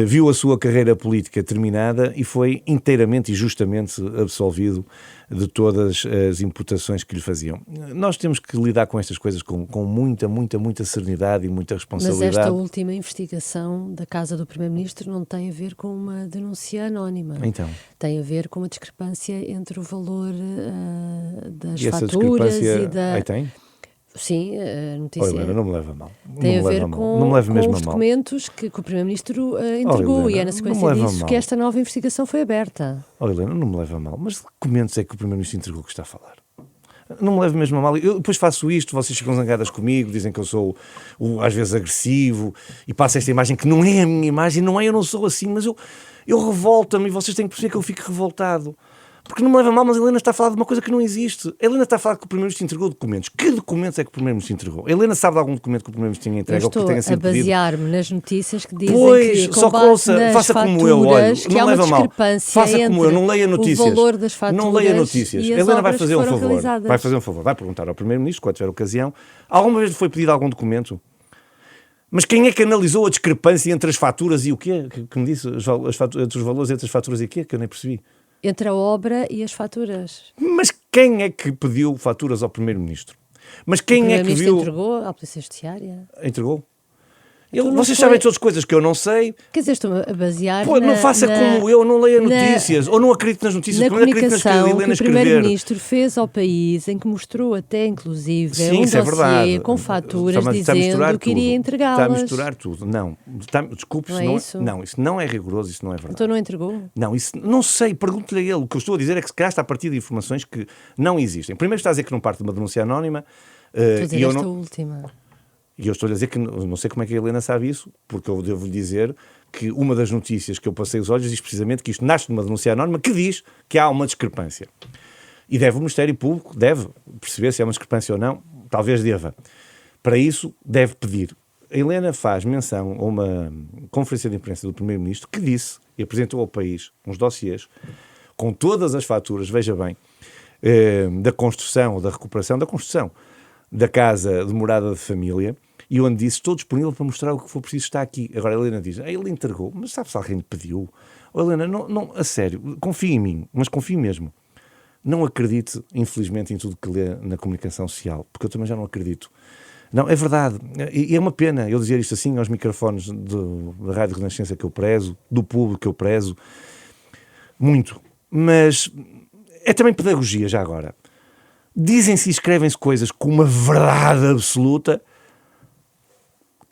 viu a sua carreira política terminada e foi inteiramente e justamente absolvido de todas as imputações que lhe faziam. Nós temos que lidar com estas coisas com muita serenidade e muita responsabilidade. Mas esta última investigação da Casa do Primeiro-Ministro não tem a ver com uma denúncia anónima. Então? Tem a ver com uma discrepância entre o valor das e essa faturas discrepância... e da... Aí tem? Sim, a notícia... Helena, não me leva a mal. Tem a ver com os documentos que o Primeiro-Ministro entregou, Helena, e é na sequência disso que esta nova investigação foi aberta. Helena, não me leva a mal, mas que documentos é que o Primeiro-Ministro entregou que está a falar? Não me leve mesmo a mal. Eu depois faço isto, vocês ficam zangadas comigo, dizem que eu sou às vezes agressivo e passo esta imagem que não é a minha imagem, eu não sou assim, mas eu revolto-me e vocês têm que perceber que eu fico revoltado. Porque não me leva a mal, mas a Helena está a falar de uma coisa que não existe. A Helena está a falar que o Primeiro-Ministro entregou documentos. Que documentos é que o Primeiro-Ministro entregou? A Helena sabe de algum documento que o Primeiro-Ministro tinha entregue ou que tenha sido pedido? Estou a basear-me nas notícias que dizem que, com base nas faça faturas, como eu, olha, que não há uma leva a mal. discrepância Faça entre como eu, não leia notícias. O valor das faturas, não leia notícias. E a as Helena vai obras fazer que um foram favor. realizadas. Vai fazer um favor. Vai perguntar ao Primeiro-Ministro, quando tiver ocasião, alguma vez lhe foi pedido algum documento? Mas quem é que analisou a discrepância entre as faturas e o quê? Que me disse? Entre os valores entre as faturas e o quê? Que eu nem percebi. Entre a obra e as faturas. Mas quem é que pediu faturas ao Primeiro-Ministro? Mas quem é que viu... entregou à Polícia Judiciária? Entregou? Vocês sabem todas as coisas que eu não sei. Quer dizer, estou a basear não faça como eu, não leia notícias, ou não acredito nas notícias, na comunicação que o Primeiro-Ministro fez ao país, em que mostrou até, inclusive, um dossiê com faturas dizendo que iria entregá-las. Está a misturar tudo. Não, desculpe, isso não é rigoroso, isso não é verdade. Então não entregou? Não, isso não sei, pergunte-lhe a ele. O que eu estou a dizer é que se calhar está a partir de informações que não existem. Primeiro está a dizer que não parte de uma denúncia anónima. Estou a dizer esta última. E eu estou-lhe a dizer que não sei como é que a Helena sabe isso, porque eu devo-lhe dizer que uma das notícias que eu passei os olhos diz precisamente que isto nasce de uma denúncia anónima que diz que há uma discrepância. E deve o Ministério Público, deve perceber se há uma discrepância ou não, talvez deva. Para isso, deve pedir. A Helena faz menção a uma conferência de imprensa do Primeiro-Ministro que disse e apresentou ao país uns dossiês com todas as faturas, veja bem, da construção ou da recuperação da construção da casa de morada de família, e onde disse, estou disponível para mostrar o que for preciso, está aqui. Agora a Helena diz, ele entregou, mas sabe se alguém lhe pediu? Helena, não, a sério, confie em mim, mas confie mesmo. Não acredite, infelizmente, em tudo que lê na comunicação social, porque eu também já não acredito. Não, é verdade, e é uma pena eu dizer isto assim aos microfones da Rádio Renascença que eu prezo, do público que eu prezo, muito, mas é também pedagogia já agora. dizem-se e escrevem-se coisas com uma verdade absoluta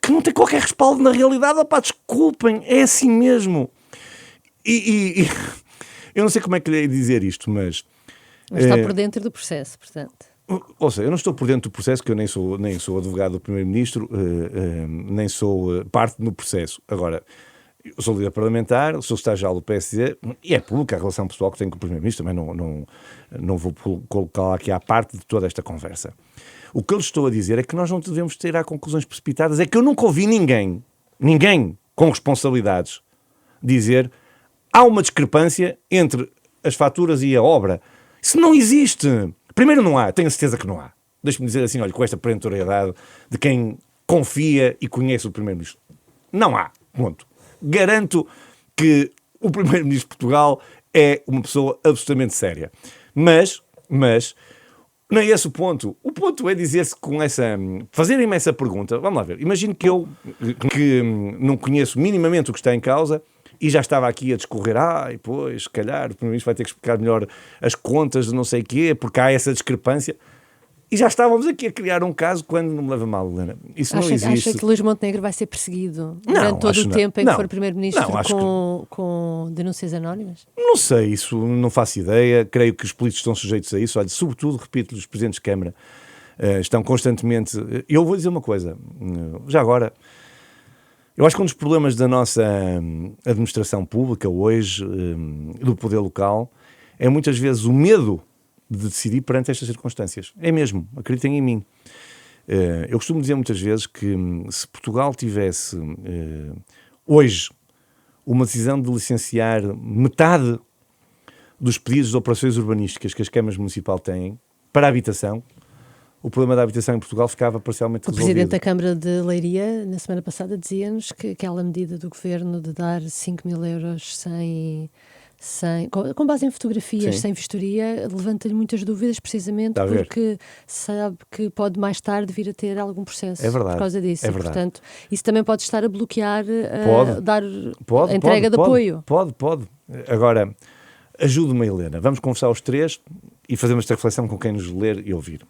que não tem qualquer respaldo na realidade. Opá, desculpem, é assim mesmo. E eu não sei como é que lhe hei de dizer isto, mas está por dentro do processo, portanto. Ou seja, eu não estou por dentro do processo, que eu nem sou advogado do Primeiro-Ministro, nem sou parte no processo. Agora, eu sou líder parlamentar, sou secretário-geral do PSD, e é pública a relação pessoal que tenho com o Primeiro-Ministro, também não vou colocá-la aqui à parte de toda esta conversa. O que eu lhes estou a dizer é que nós não devemos tirar conclusões precipitadas, é que eu nunca ouvi ninguém com responsabilidades, dizer há uma discrepância entre as faturas e a obra. Isso não existe. Primeiro não há, tenho a certeza que não há. Deixe-me dizer assim, olha, com esta perentoriedade de quem confia e conhece o Primeiro-Ministro. Não há, ponto. Garanto que o Primeiro-Ministro de Portugal é uma pessoa absolutamente séria. Mas não é esse o ponto. O ponto é dizer-se com essa... Fazerem-me essa pergunta. Vamos lá ver. Imagino que eu, que não conheço minimamente o que está em causa, e já estava aqui a discorrer, pois, se calhar, o Primeiro-Ministro vai ter que explicar melhor as contas de não sei o quê, porque há essa discrepância. E já estávamos aqui a criar um caso quando não me leva mal, Helena. Isso não existe. Acha que Luís Montenegro vai ser perseguido durante todo o tempo em que for Primeiro-Ministro com denúncias anónimas? Não sei, isso não faço ideia. Creio que os políticos estão sujeitos a isso. Olha, sobretudo, repito, os presidentes de Câmara estão constantemente... Eu vou dizer uma coisa, já agora... Eu acho que um dos problemas da nossa administração pública hoje, do poder local, é muitas vezes o medo de decidir perante estas circunstâncias. É mesmo, acreditem em mim. Eu costumo dizer muitas vezes que se Portugal tivesse hoje uma decisão de licenciar metade dos pedidos de operações urbanísticas que as câmaras municipais têm para a habitação, o problema da habitação em Portugal ficava parcialmente resolvido. O Presidente da Câmara de Leiria, na semana passada, dizia-nos que aquela medida do Governo de dar 5 mil euros com base em fotografias, sem vistoria, levanta-lhe muitas dúvidas, precisamente porque sabe que pode mais tarde vir a ter algum processo por causa disso. É verdade. Portanto, isso também pode estar a bloquear a entrega de apoio. Pode. Agora, ajude-me, Helena. Vamos conversar os três e fazemos esta reflexão com quem nos ler e ouvir.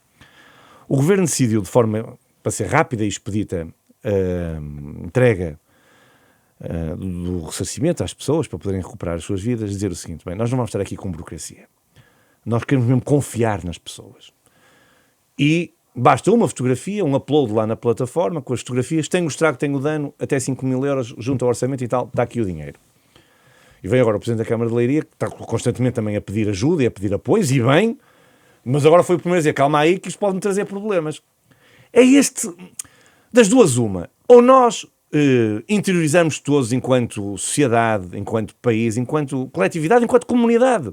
O Governo decidiu, de forma, para ser rápida e expedita, entrega do ressarcimento às pessoas para poderem recuperar as suas vidas, dizer o seguinte: bem, nós não vamos estar aqui com burocracia. Nós queremos mesmo confiar nas pessoas. E basta uma fotografia, um upload lá na plataforma, com as fotografias, tenho o estrago, tenho o dano, até 5 mil euros, junto ao orçamento e tal, está aqui o dinheiro. E vem agora o Presidente da Câmara de Leiria, que está constantemente também a pedir ajuda e a pedir apoios, e bem... Mas agora foi o primeiro a dizer, calma aí, que isto pode-me trazer problemas. É das duas uma. Ou nós interiorizamos todos enquanto sociedade, enquanto país, enquanto coletividade, enquanto comunidade,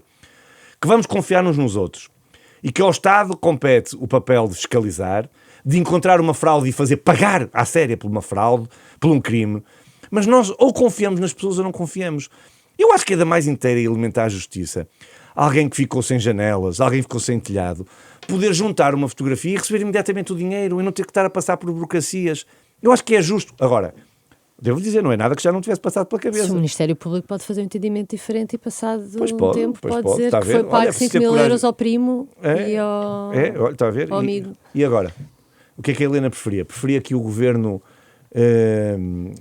que vamos confiar uns nos outros. E que ao Estado compete o papel de fiscalizar, de encontrar uma fraude e fazer pagar à séria por uma fraude, por um crime. Mas nós ou confiamos nas pessoas ou não confiamos. Eu acho que é da mais inteira e elementar justiça alguém que ficou sem janelas, alguém que ficou sem telhado, poder juntar uma fotografia e receber imediatamente o dinheiro e não ter que estar a passar por burocracias. Eu acho que é justo. Agora, devo dizer, não é nada que já não tivesse passado pela cabeça. Se o Ministério Público pode fazer um entendimento diferente e passado um tempo pode dizer que foi pago 5 mil euros ao primo e ao, está a ver? Ao amigo. E agora? O que é que a Helena preferia? Preferia que o Governo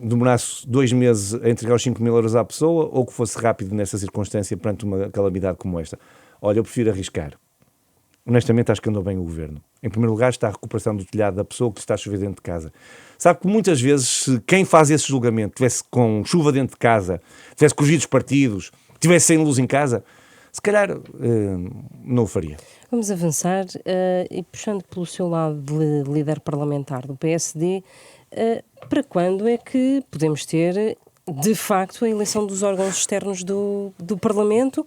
demorasse 2 meses a entregar os 5 mil euros à pessoa ou que fosse rápido nessa circunstância perante uma calamidade como esta? Olha, eu prefiro arriscar. Honestamente, acho que andou bem o Governo. Em primeiro lugar, está a recuperação do telhado da pessoa que está a chover dentro de casa. Sabe que muitas vezes, se quem faz esse julgamento tivesse com chuva dentro de casa, tivesse corrigido os partidos, tivesse sem luz em casa, se calhar não o faria. Vamos avançar e puxando pelo seu lado de líder parlamentar do PSD, para quando é que podemos ter, de facto, a eleição dos órgãos externos do Parlamento?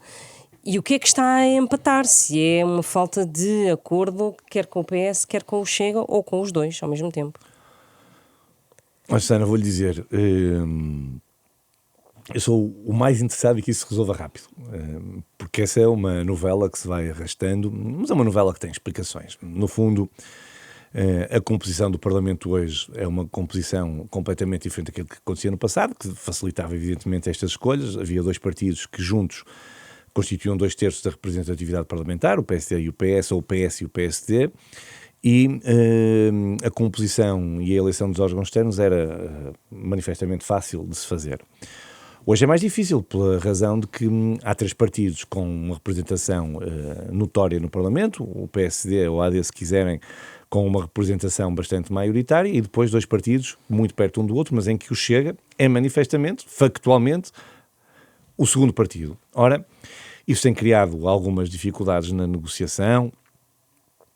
E o que é que está a empatar? Se é uma falta de acordo, quer com o PS, quer com o Chega, ou com os dois ao mesmo tempo? Mas, Sana, vou-lhe dizer, eu sou o mais interessado em que isso se resolva rápido, porque essa é uma novela que se vai arrastando, mas é uma novela que tem explicações. No fundo, a composição do Parlamento hoje é uma composição completamente diferente daquilo que acontecia no passado, que facilitava evidentemente estas escolhas. Havia 2 partidos que juntos constituíam 2/3 da representatividade parlamentar, o PSD e o PS, ou o PS e o PSD, e a composição e a eleição dos órgãos externos era manifestamente fácil de se fazer. Hoje é mais difícil pela razão de que há 3 partidos com uma representação notória no Parlamento, o PSD ou a AD, se quiserem, com uma representação bastante maioritária, e depois 2 partidos muito perto um do outro, mas em que o Chega é manifestamente, factualmente, o segundo partido. Ora, isso tem criado algumas dificuldades na negociação,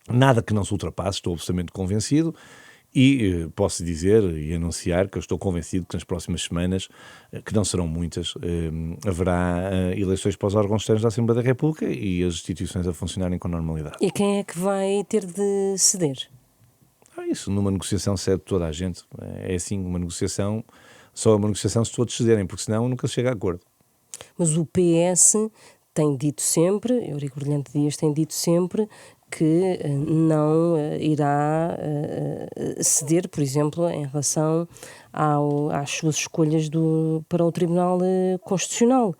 nada que não se ultrapasse, estou absolutamente convencido, e posso dizer e anunciar que eu estou convencido que nas próximas semanas, que não serão muitas, haverá eleições para os órgãos externos da Assembleia da República e as instituições a funcionarem com normalidade. E quem é que vai ter de ceder? Isso, numa negociação cede toda a gente. É assim, uma negociação, só é uma negociação se todos cederem, porque senão nunca se chega a acordo. Mas o PS tem dito sempre, Eurico Brilhante Dias tem dito sempre, que não irá ceder, por exemplo, em relação às suas escolhas para o Tribunal Constitucional.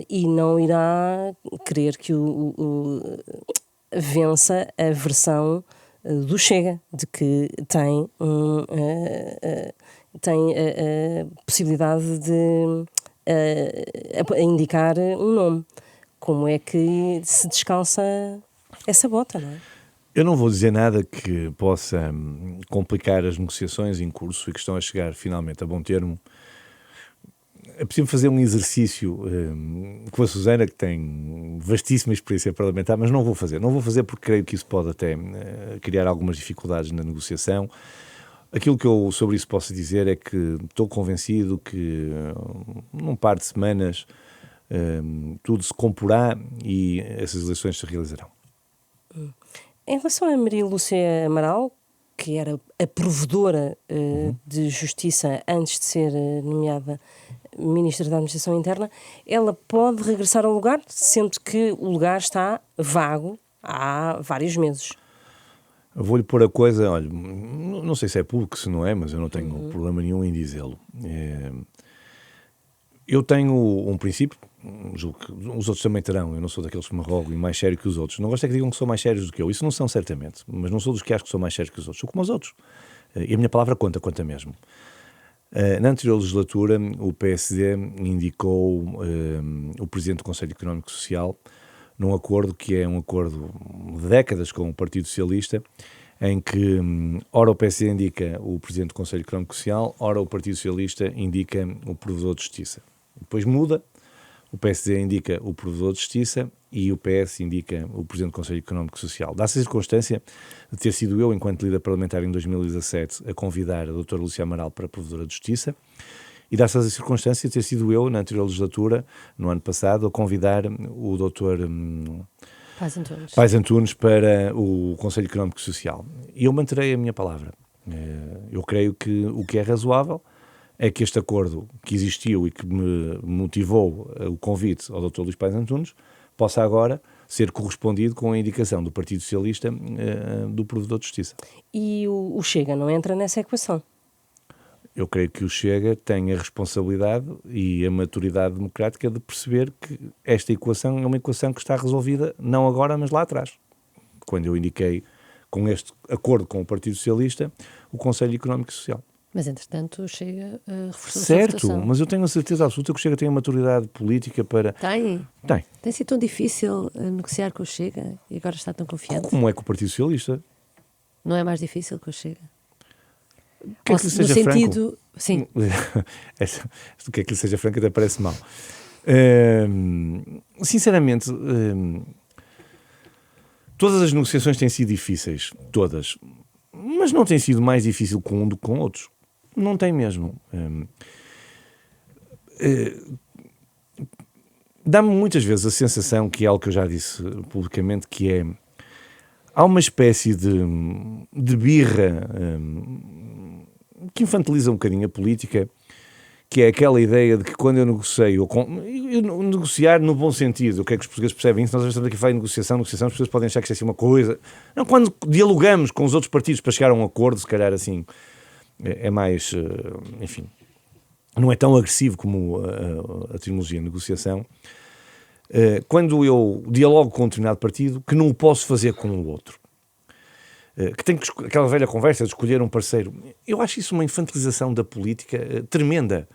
E não irá querer que vença a versão do Chega, de que tem a possibilidade de indicar um nome. Como é que se descalça essa bota, não é? Eu não vou dizer nada que possa complicar as negociações em curso e que estão a chegar finalmente a bom termo. É preciso fazer um exercício com a Susana, que tem vastíssima experiência parlamentar, mas não vou fazer. Não vou fazer porque creio que isso pode até criar algumas dificuldades na negociação. Aquilo que eu sobre isso posso dizer é que estou convencido que num par de semanas tudo se comporá e essas eleições se realizarão. Em relação a Maria Lúcia Amaral, que era a provedora de Justiça antes de ser nomeada Ministra da Administração Interna, ela pode regressar ao lugar, sendo que o lugar está vago há vários meses. Vou-lhe pôr a coisa, olha, não sei se é público, se não é, mas eu não tenho problema nenhum em dizê-lo. Eu tenho um princípio, julgo que os outros também terão, eu não sou daqueles que me rogo e mais sério que os outros. Não gosto é que digam que sou mais sérios do que eu, isso não são certamente, mas não sou dos que acho que sou mais sérios que os outros, sou como os outros. E a minha palavra conta mesmo. Na anterior legislatura, o PSD indicou o Presidente do Conselho Económico e Social num acordo que é um acordo de décadas com o Partido Socialista, em que ora o PSD indica o Presidente do Conselho Económico e Social, ora o Partido Socialista indica o Provedor de Justiça. Depois muda, o PSD indica o Provedor de Justiça e o PS indica o Presidente do Conselho Económico e Social. Dá-se a circunstância de ter sido eu, enquanto líder parlamentar em 2017, a convidar a doutora Lúcia Amaral para Provedora de Justiça, e dá-se a circunstância de ter sido eu, na anterior legislatura, no ano passado, a convidar o doutor Pais Antunes para o Conselho Económico e Social. E eu manterei a minha palavra. Eu creio que o que é razoável é que este acordo que existiu e que me motivou o convite ao Dr. Luís Pais Antunes possa agora ser correspondido com a indicação do Partido Socialista do Provedor de Justiça. E o Chega não entra nessa equação? Eu creio que o Chega tem a responsabilidade e a maturidade democrática de perceber que esta equação é uma equação que está resolvida não agora, mas lá atrás. Quando eu indiquei, com este acordo com o Partido Socialista, o Conselho Económico e Social. Mas, entretanto, o Chega reforçou certo, a sua mas eu tenho a certeza absoluta que o Chega tem a maturidade política para... Tem? Tem. Tem sido tão difícil negociar com o Chega e agora está tão confiante? Como é com o Partido Socialista? Não é mais difícil com o Chega? Que é que lhe seja no sentido... franco? Sim. O que é que lhe seja franco até parece mal. Sinceramente, todas as negociações têm sido difíceis, todas, mas não tem sido mais difícil com um do que com outros. Não tem mesmo. Dá-me muitas vezes a sensação, que é algo que eu já disse publicamente, que é, há uma espécie de birra que infantiliza um bocadinho a política, que é aquela ideia de que quando eu negocio, negociar no bom sentido, o que é que os portugueses percebem isso? Nós estamos aqui a falar de negociação, as pessoas podem achar que isso é assim uma coisa. Não, quando dialogamos com os outros partidos para chegar a um acordo, se calhar assim, é mais, enfim, não é tão agressivo como a terminologia de negociação. quando eu dialogo com um determinado partido, que não o posso fazer com o outro. Que tem aquela velha conversa de escolher um parceiro. Eu acho isso uma infantilização da política tremenda.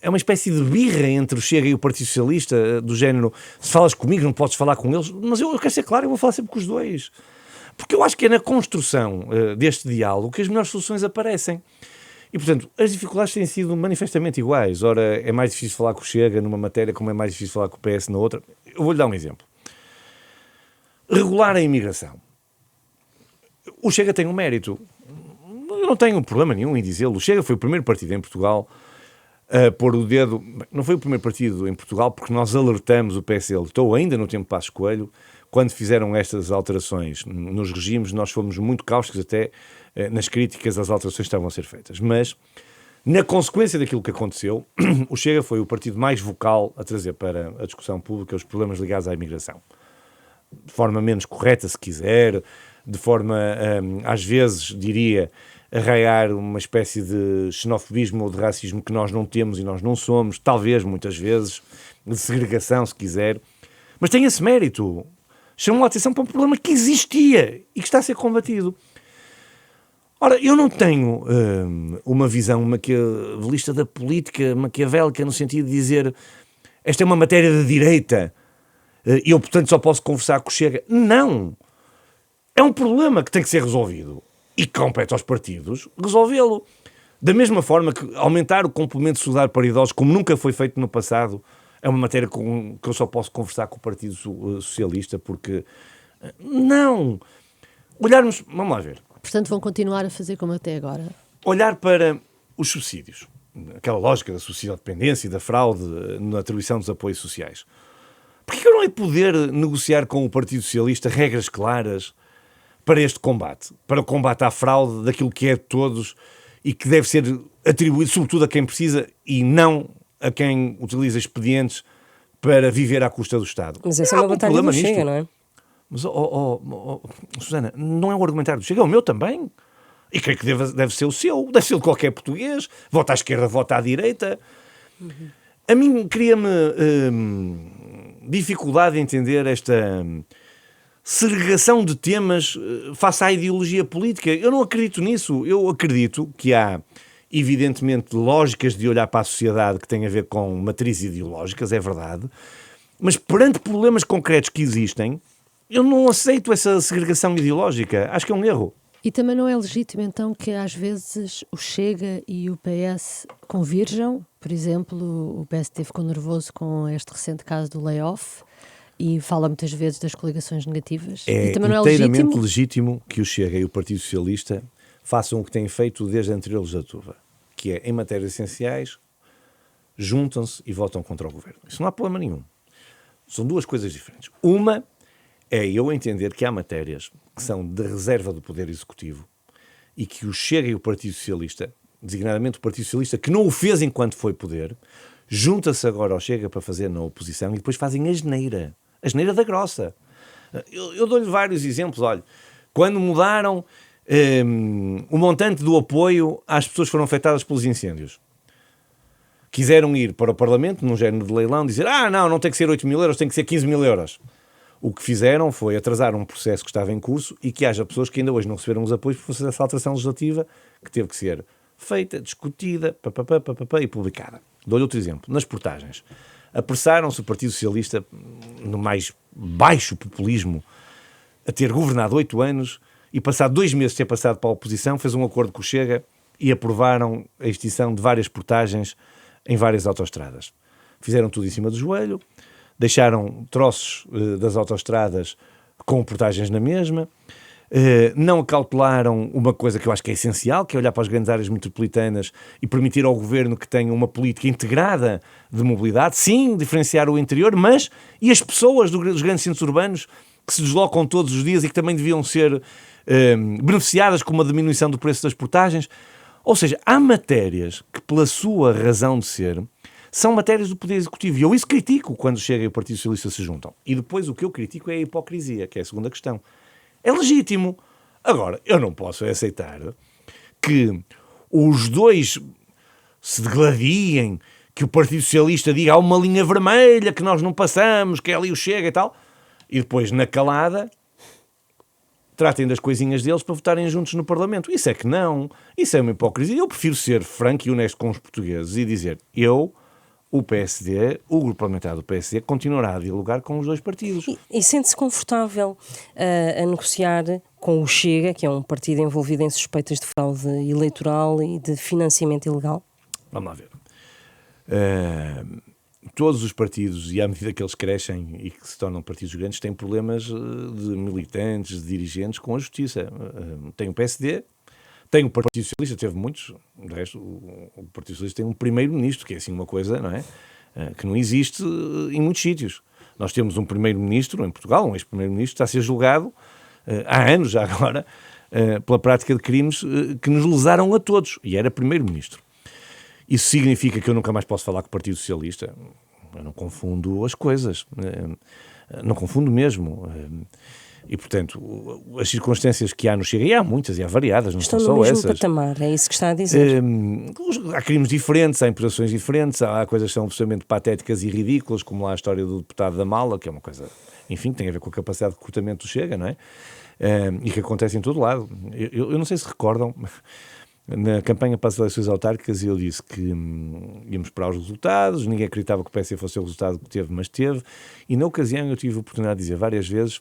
É uma espécie de birra entre o Chega e o Partido Socialista, do género, se falas comigo não podes falar com eles, mas eu quero ser claro, eu vou falar sempre com os dois. Porque eu acho que é na construção deste diálogo que as melhores soluções aparecem. E, portanto, as dificuldades têm sido manifestamente iguais. Ora, é mais difícil falar com o Chega numa matéria, como é mais difícil falar com o PS na outra. Eu vou-lhe dar um exemplo. Regular a imigração. O Chega tem um mérito. Eu não tenho problema nenhum em dizê-lo. O Chega foi o primeiro partido em Portugal a pôr o dedo... Não foi o primeiro partido em Portugal porque nós alertamos, o PS alertou ainda no tempo de Passos Coelho, quando fizeram estas alterações nos regimes, nós fomos muito cáusticos até nas críticas às alterações que estavam a ser feitas. Mas, na consequência daquilo que aconteceu, o Chega foi o partido mais vocal a trazer para a discussão pública os problemas ligados à imigração. De forma menos correta, se quiser, de forma, às vezes, diria, arraiar uma espécie de xenofobismo ou de racismo que nós não temos e nós não somos, talvez, muitas vezes, de segregação, se quiser. Mas tem esse mérito. Chamou a atenção para um problema que existia e que está a ser combatido. Ora, eu não tenho uma visão maquiavelista da política, maquiavélica, no sentido de dizer esta é uma matéria de direita e eu, portanto, só posso conversar com o Chega. Não! É um problema que tem que ser resolvido e que compete aos partidos resolvê-lo. Da mesma forma que aumentar o complemento solidário para idosos, como nunca foi feito no passado, é uma matéria que eu só posso conversar com o Partido Socialista, porque... Não! Olharmos... Vamos lá ver. Portanto, vão continuar a fazer como até agora? Olhar para os subsídios. Aquela lógica da subsídio-dependência e da fraude na atribuição dos apoios sociais. Porquê que eu não hei de poder negociar com o Partido Socialista regras claras para este combate? Para o combate à fraude daquilo que é de todos e que deve ser atribuído sobretudo a quem precisa e não a quem utiliza expedientes para viver à custa do Estado. Mas essa é uma batalha do Chega, não é? Mas, Susana, não é um argumentário do Chega, é o meu também. E creio que deve ser o seu, deve ser de qualquer português. Vota à esquerda, vota à direita. A mim cria-me dificuldade em entender esta segregação de temas face à ideologia política. Eu não acredito nisso. Eu acredito que há, evidentemente, lógicas de olhar para a sociedade que têm a ver com matrizes ideológicas, é verdade. Mas perante problemas concretos que existem, eu não aceito essa segregação ideológica. Acho que é um erro. E também não é legítimo, então, que às vezes o Chega e o PS convirjam? Por exemplo, o PSD ficou nervoso com este recente caso do layoff e fala muitas vezes das coligações negativas. É e também não inteiramente legítimo que o Chega e o Partido Socialista façam o que têm feito desde a anterior legislatura, que é, em matérias essenciais, juntam-se e votam contra o governo. Isso não há problema nenhum. São duas coisas diferentes. Uma é eu entender que há matérias que são de reserva do Poder Executivo e que o Chega e o Partido Socialista, designadamente o Partido Socialista, que não o fez enquanto foi poder, junta-se agora ao Chega para fazer na oposição e depois fazem a asneira da grossa. Eu dou-lhe vários exemplos. Olha, quando mudaram o montante do apoio às pessoas que foram afetadas pelos incêndios, quiseram ir para o Parlamento, num género de leilão, dizer não tem que ser 8 mil euros, tem que ser 15 mil euros. O que fizeram foi atrasar um processo que estava em curso e que haja pessoas que ainda hoje não receberam os apoios por fazer essa alteração legislativa que teve que ser feita, discutida e publicada. Dou-lhe outro exemplo. Nas portagens. Apressaram-se o Partido Socialista, no mais baixo populismo, a ter governado 8 anos e, passado 2 meses de ter passado para a oposição, fez um acordo com o Chega e aprovaram a extinção de várias portagens em várias autoestradas. Fizeram tudo em cima do joelho, deixaram troços das autoestradas com portagens na mesma, não acautelaram uma coisa que eu acho que é essencial, que é olhar para as grandes áreas metropolitanas e permitir ao governo que tenha uma política integrada de mobilidade, sim, diferenciar o interior, mas e as pessoas dos grandes centros urbanos que se deslocam todos os dias e que também deviam ser beneficiadas com uma diminuição do preço das portagens. Ou seja, há matérias que, pela sua razão de ser, são matérias do Poder Executivo. E eu isso critico quando Chega e o Partido Socialista se juntam. E depois o que eu critico é a hipocrisia, que é a segunda questão. É legítimo. Agora, eu não posso aceitar que os dois se degladiem, que o Partido Socialista diga há uma linha vermelha que nós não passamos, que é ali o Chega e tal, e depois, na calada, tratem das coisinhas deles para votarem juntos no Parlamento. Isso é que não. Isso é uma hipocrisia. Eu prefiro ser franco e honesto com os portugueses e dizer, o PSD, o grupo parlamentar do PSD, continuará a dialogar com os dois partidos. E sente-se confortável a negociar com o Chega, que é um partido envolvido em suspeitas de fraude eleitoral e de financiamento ilegal? Vamos lá ver. Todos os partidos, e à medida que eles crescem e que se tornam partidos grandes, têm problemas de militantes, de dirigentes com a justiça. Tem o PSD, tem o Partido Socialista, teve muitos, de resto o Partido Socialista tem um primeiro-ministro, que é assim uma coisa, não é? Que não existe em muitos sítios. Nós temos um primeiro-ministro em Portugal, um ex-primeiro-ministro, que está a ser julgado há anos já agora, pela prática de crimes que nos lesaram a todos, e era primeiro-ministro. Isso significa que eu nunca mais posso falar com o Partido Socialista? Eu não confundo as coisas, não confundo mesmo. E, portanto, as circunstâncias que há no Chega, e há muitas, e há variadas, não são só essas. Estão no mesmo patamar, é isso que está a dizer. Há crimes diferentes, há imputações diferentes, há coisas que são absolutamente patéticas e ridículas, como lá a história do deputado da mala, que é uma coisa, enfim, que tem a ver com a capacidade de recrutamento do Chega, não é? E que acontece em todo lado. Eu não sei se recordam... Na campanha para as eleições autárquicas eu disse que íamos esperar os resultados, ninguém acreditava que o PSD fosse o resultado que teve, mas teve, e na ocasião eu tive a oportunidade de dizer várias vezes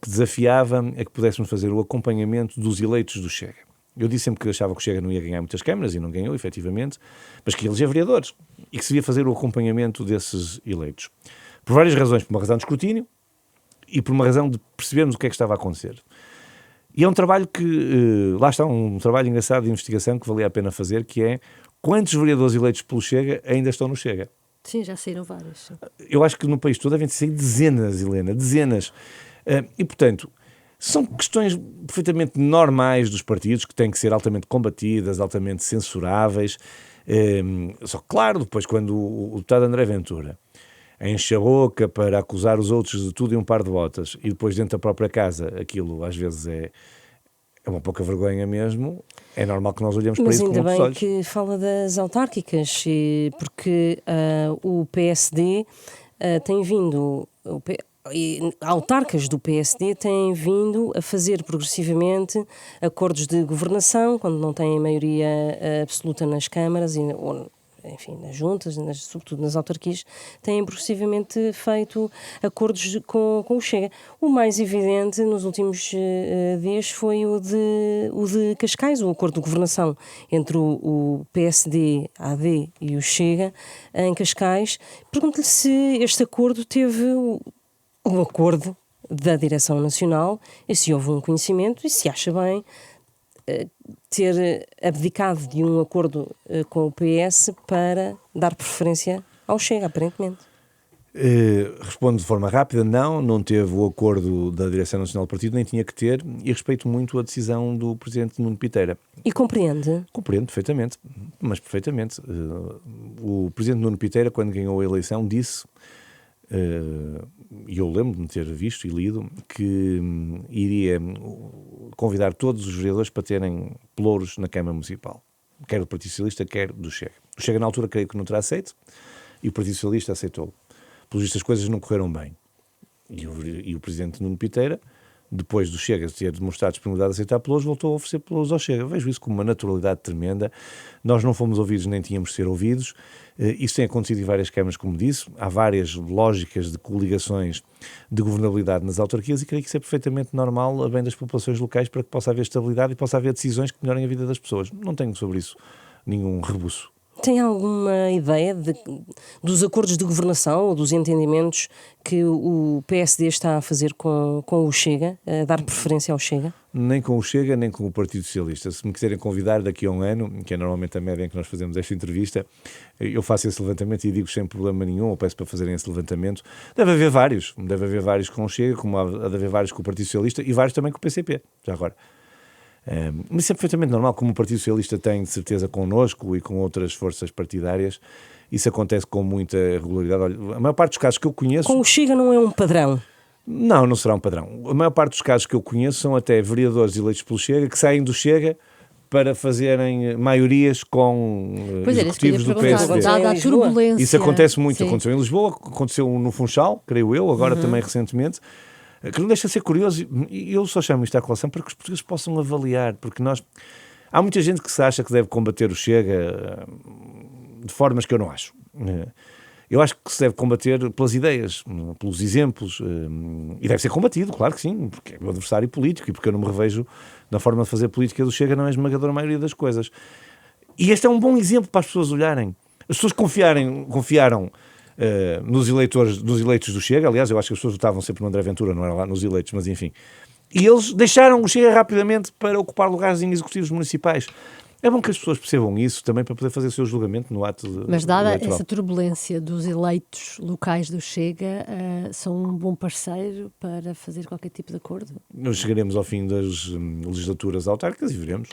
que desafiava a que pudéssemos fazer o acompanhamento dos eleitos do Chega. Eu disse sempre que achava que o Chega não ia ganhar muitas câmaras, e não ganhou, efetivamente, mas que ia eleger vereadores, e que se ia fazer o acompanhamento desses eleitos. Por várias razões, por uma razão de escrutínio, e por uma razão de percebermos o que é que estava a acontecer. E é um trabalho que, lá está, um trabalho engraçado de investigação que valia a pena fazer, que é quantos vereadores eleitos pelo Chega ainda estão no Chega. Sim, já saíram vários. Sim. Eu acho que no país todo devem sair dezenas, Helena, dezenas. E, portanto, são questões perfeitamente normais dos partidos, que têm que ser altamente combatidas, altamente censuráveis. Só que, claro, depois quando o deputado André Ventura enche a boca para acusar os outros de tudo e um par de botas, e depois dentro da própria casa aquilo às vezes é uma pouca vergonha mesmo, é normal que nós olhemos para isso com outros olhos. Mas ainda bem que fala das autárquicas, porque o PSD tem vindo... autarcas do PSD têm vindo a fazer progressivamente acordos de governação, quando não têm maioria absoluta nas câmaras, enfim, nas juntas, sobretudo nas autarquias, têm progressivamente feito acordos com o Chega. O mais evidente nos últimos dias foi o de Cascais, o acordo de governação entre o PSD, a AD e o Chega em Cascais. Pergunto-lhe se este acordo teve o acordo da Direção Nacional e se houve um conhecimento e se acha bem ter abdicado de um acordo com o PS para dar preferência ao Chega, aparentemente. Respondo de forma rápida, não teve o acordo da Direção Nacional do Partido, nem tinha que ter, e respeito muito a decisão do Presidente Nuno Piteira. E compreende? Compreendo perfeitamente, mas perfeitamente. O Presidente Nuno Piteira, quando ganhou a eleição, disse, e eu lembro de me ter visto e lido, que iria convidar todos os vereadores para terem pelouros na Câmara Municipal, quer do Partido Socialista, quer do Chega. O Chega, na altura, creio que não terá aceito, e o Partido Socialista aceitou. Pelos vistos, as coisas não correram bem. E o Presidente Nuno Piteira, depois do Chega ter demonstrado disponibilidade de aceitar pelouros, voltou a oferecer pelouros ao Chega. Vejo isso com uma naturalidade tremenda. Nós não fomos ouvidos, nem tínhamos de ser ouvidos. Isso tem acontecido em várias câmaras, como disse. Há várias lógicas de coligações de governabilidade nas autarquias e creio que isso é perfeitamente normal a bem das populações locais para que possa haver estabilidade e possa haver decisões que melhorem a vida das pessoas. Não tenho sobre isso nenhum rebuço. Tem alguma ideia dos acordos de governação ou dos entendimentos que o PSD está a fazer com o Chega, a dar preferência ao Chega? Nem com o Chega, nem com o Partido Socialista. Se me quiserem convidar daqui a um ano, que é normalmente a média em que nós fazemos esta entrevista, eu faço esse levantamento e digo sem problema nenhum, ou peço para fazerem esse levantamento. Deve haver vários com o Chega, como há de haver vários com o Partido Socialista e vários também com o PCP, já agora. Mas isso é perfeitamente normal, como o Partido Socialista tem de certeza connosco e com outras forças partidárias, isso acontece com muita regularidade. Olha, a maior parte dos casos que eu conheço... Com o Chega não é um padrão? Não será um padrão. A maior parte dos casos que eu conheço são até vereadores eleitos pelo Chega que saem do Chega para fazerem maiorias com executivos do PSD. Dada a turbulência. Isso acontece muito. Sim. Aconteceu em Lisboa, aconteceu no Funchal, creio eu, agora também recentemente, que não deixa de ser curioso, e eu só chamo isto à colação para que os portugueses possam avaliar, porque há muita gente que se acha que deve combater o Chega de formas que eu não acho. Eu acho que se deve combater pelas ideias, pelos exemplos, e deve ser combatido, claro que sim, porque é o adversário político e porque eu não me revejo na forma de fazer política do Chega na esmagadora maioria das coisas. E este é um bom exemplo para as pessoas olharem. As pessoas confiaram nos eleitos do Chega, aliás, eu acho que as pessoas votavam sempre no André Ventura, não era lá nos eleitos, mas enfim. E eles deixaram o Chega rapidamente para ocupar lugares em executivos municipais. É bom que as pessoas percebam isso também para poder fazer o seu julgamento no ato eleitoral. Mas dada essa turbulência dos eleitos locais do Chega, são um bom parceiro para fazer qualquer tipo de acordo? Nós chegaremos ao fim das legislaturas autárquicas e veremos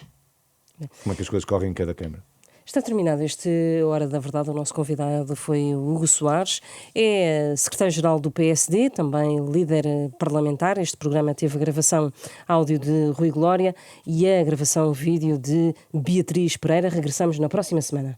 como é que as coisas correm em cada Câmara. Está terminado este Hora da Verdade. O nosso convidado foi o Hugo Soares, é secretário-geral do PSD, também líder parlamentar. Este programa teve a gravação áudio de Rui Glória e a gravação vídeo de Beatriz Pereira. Regressamos na próxima semana.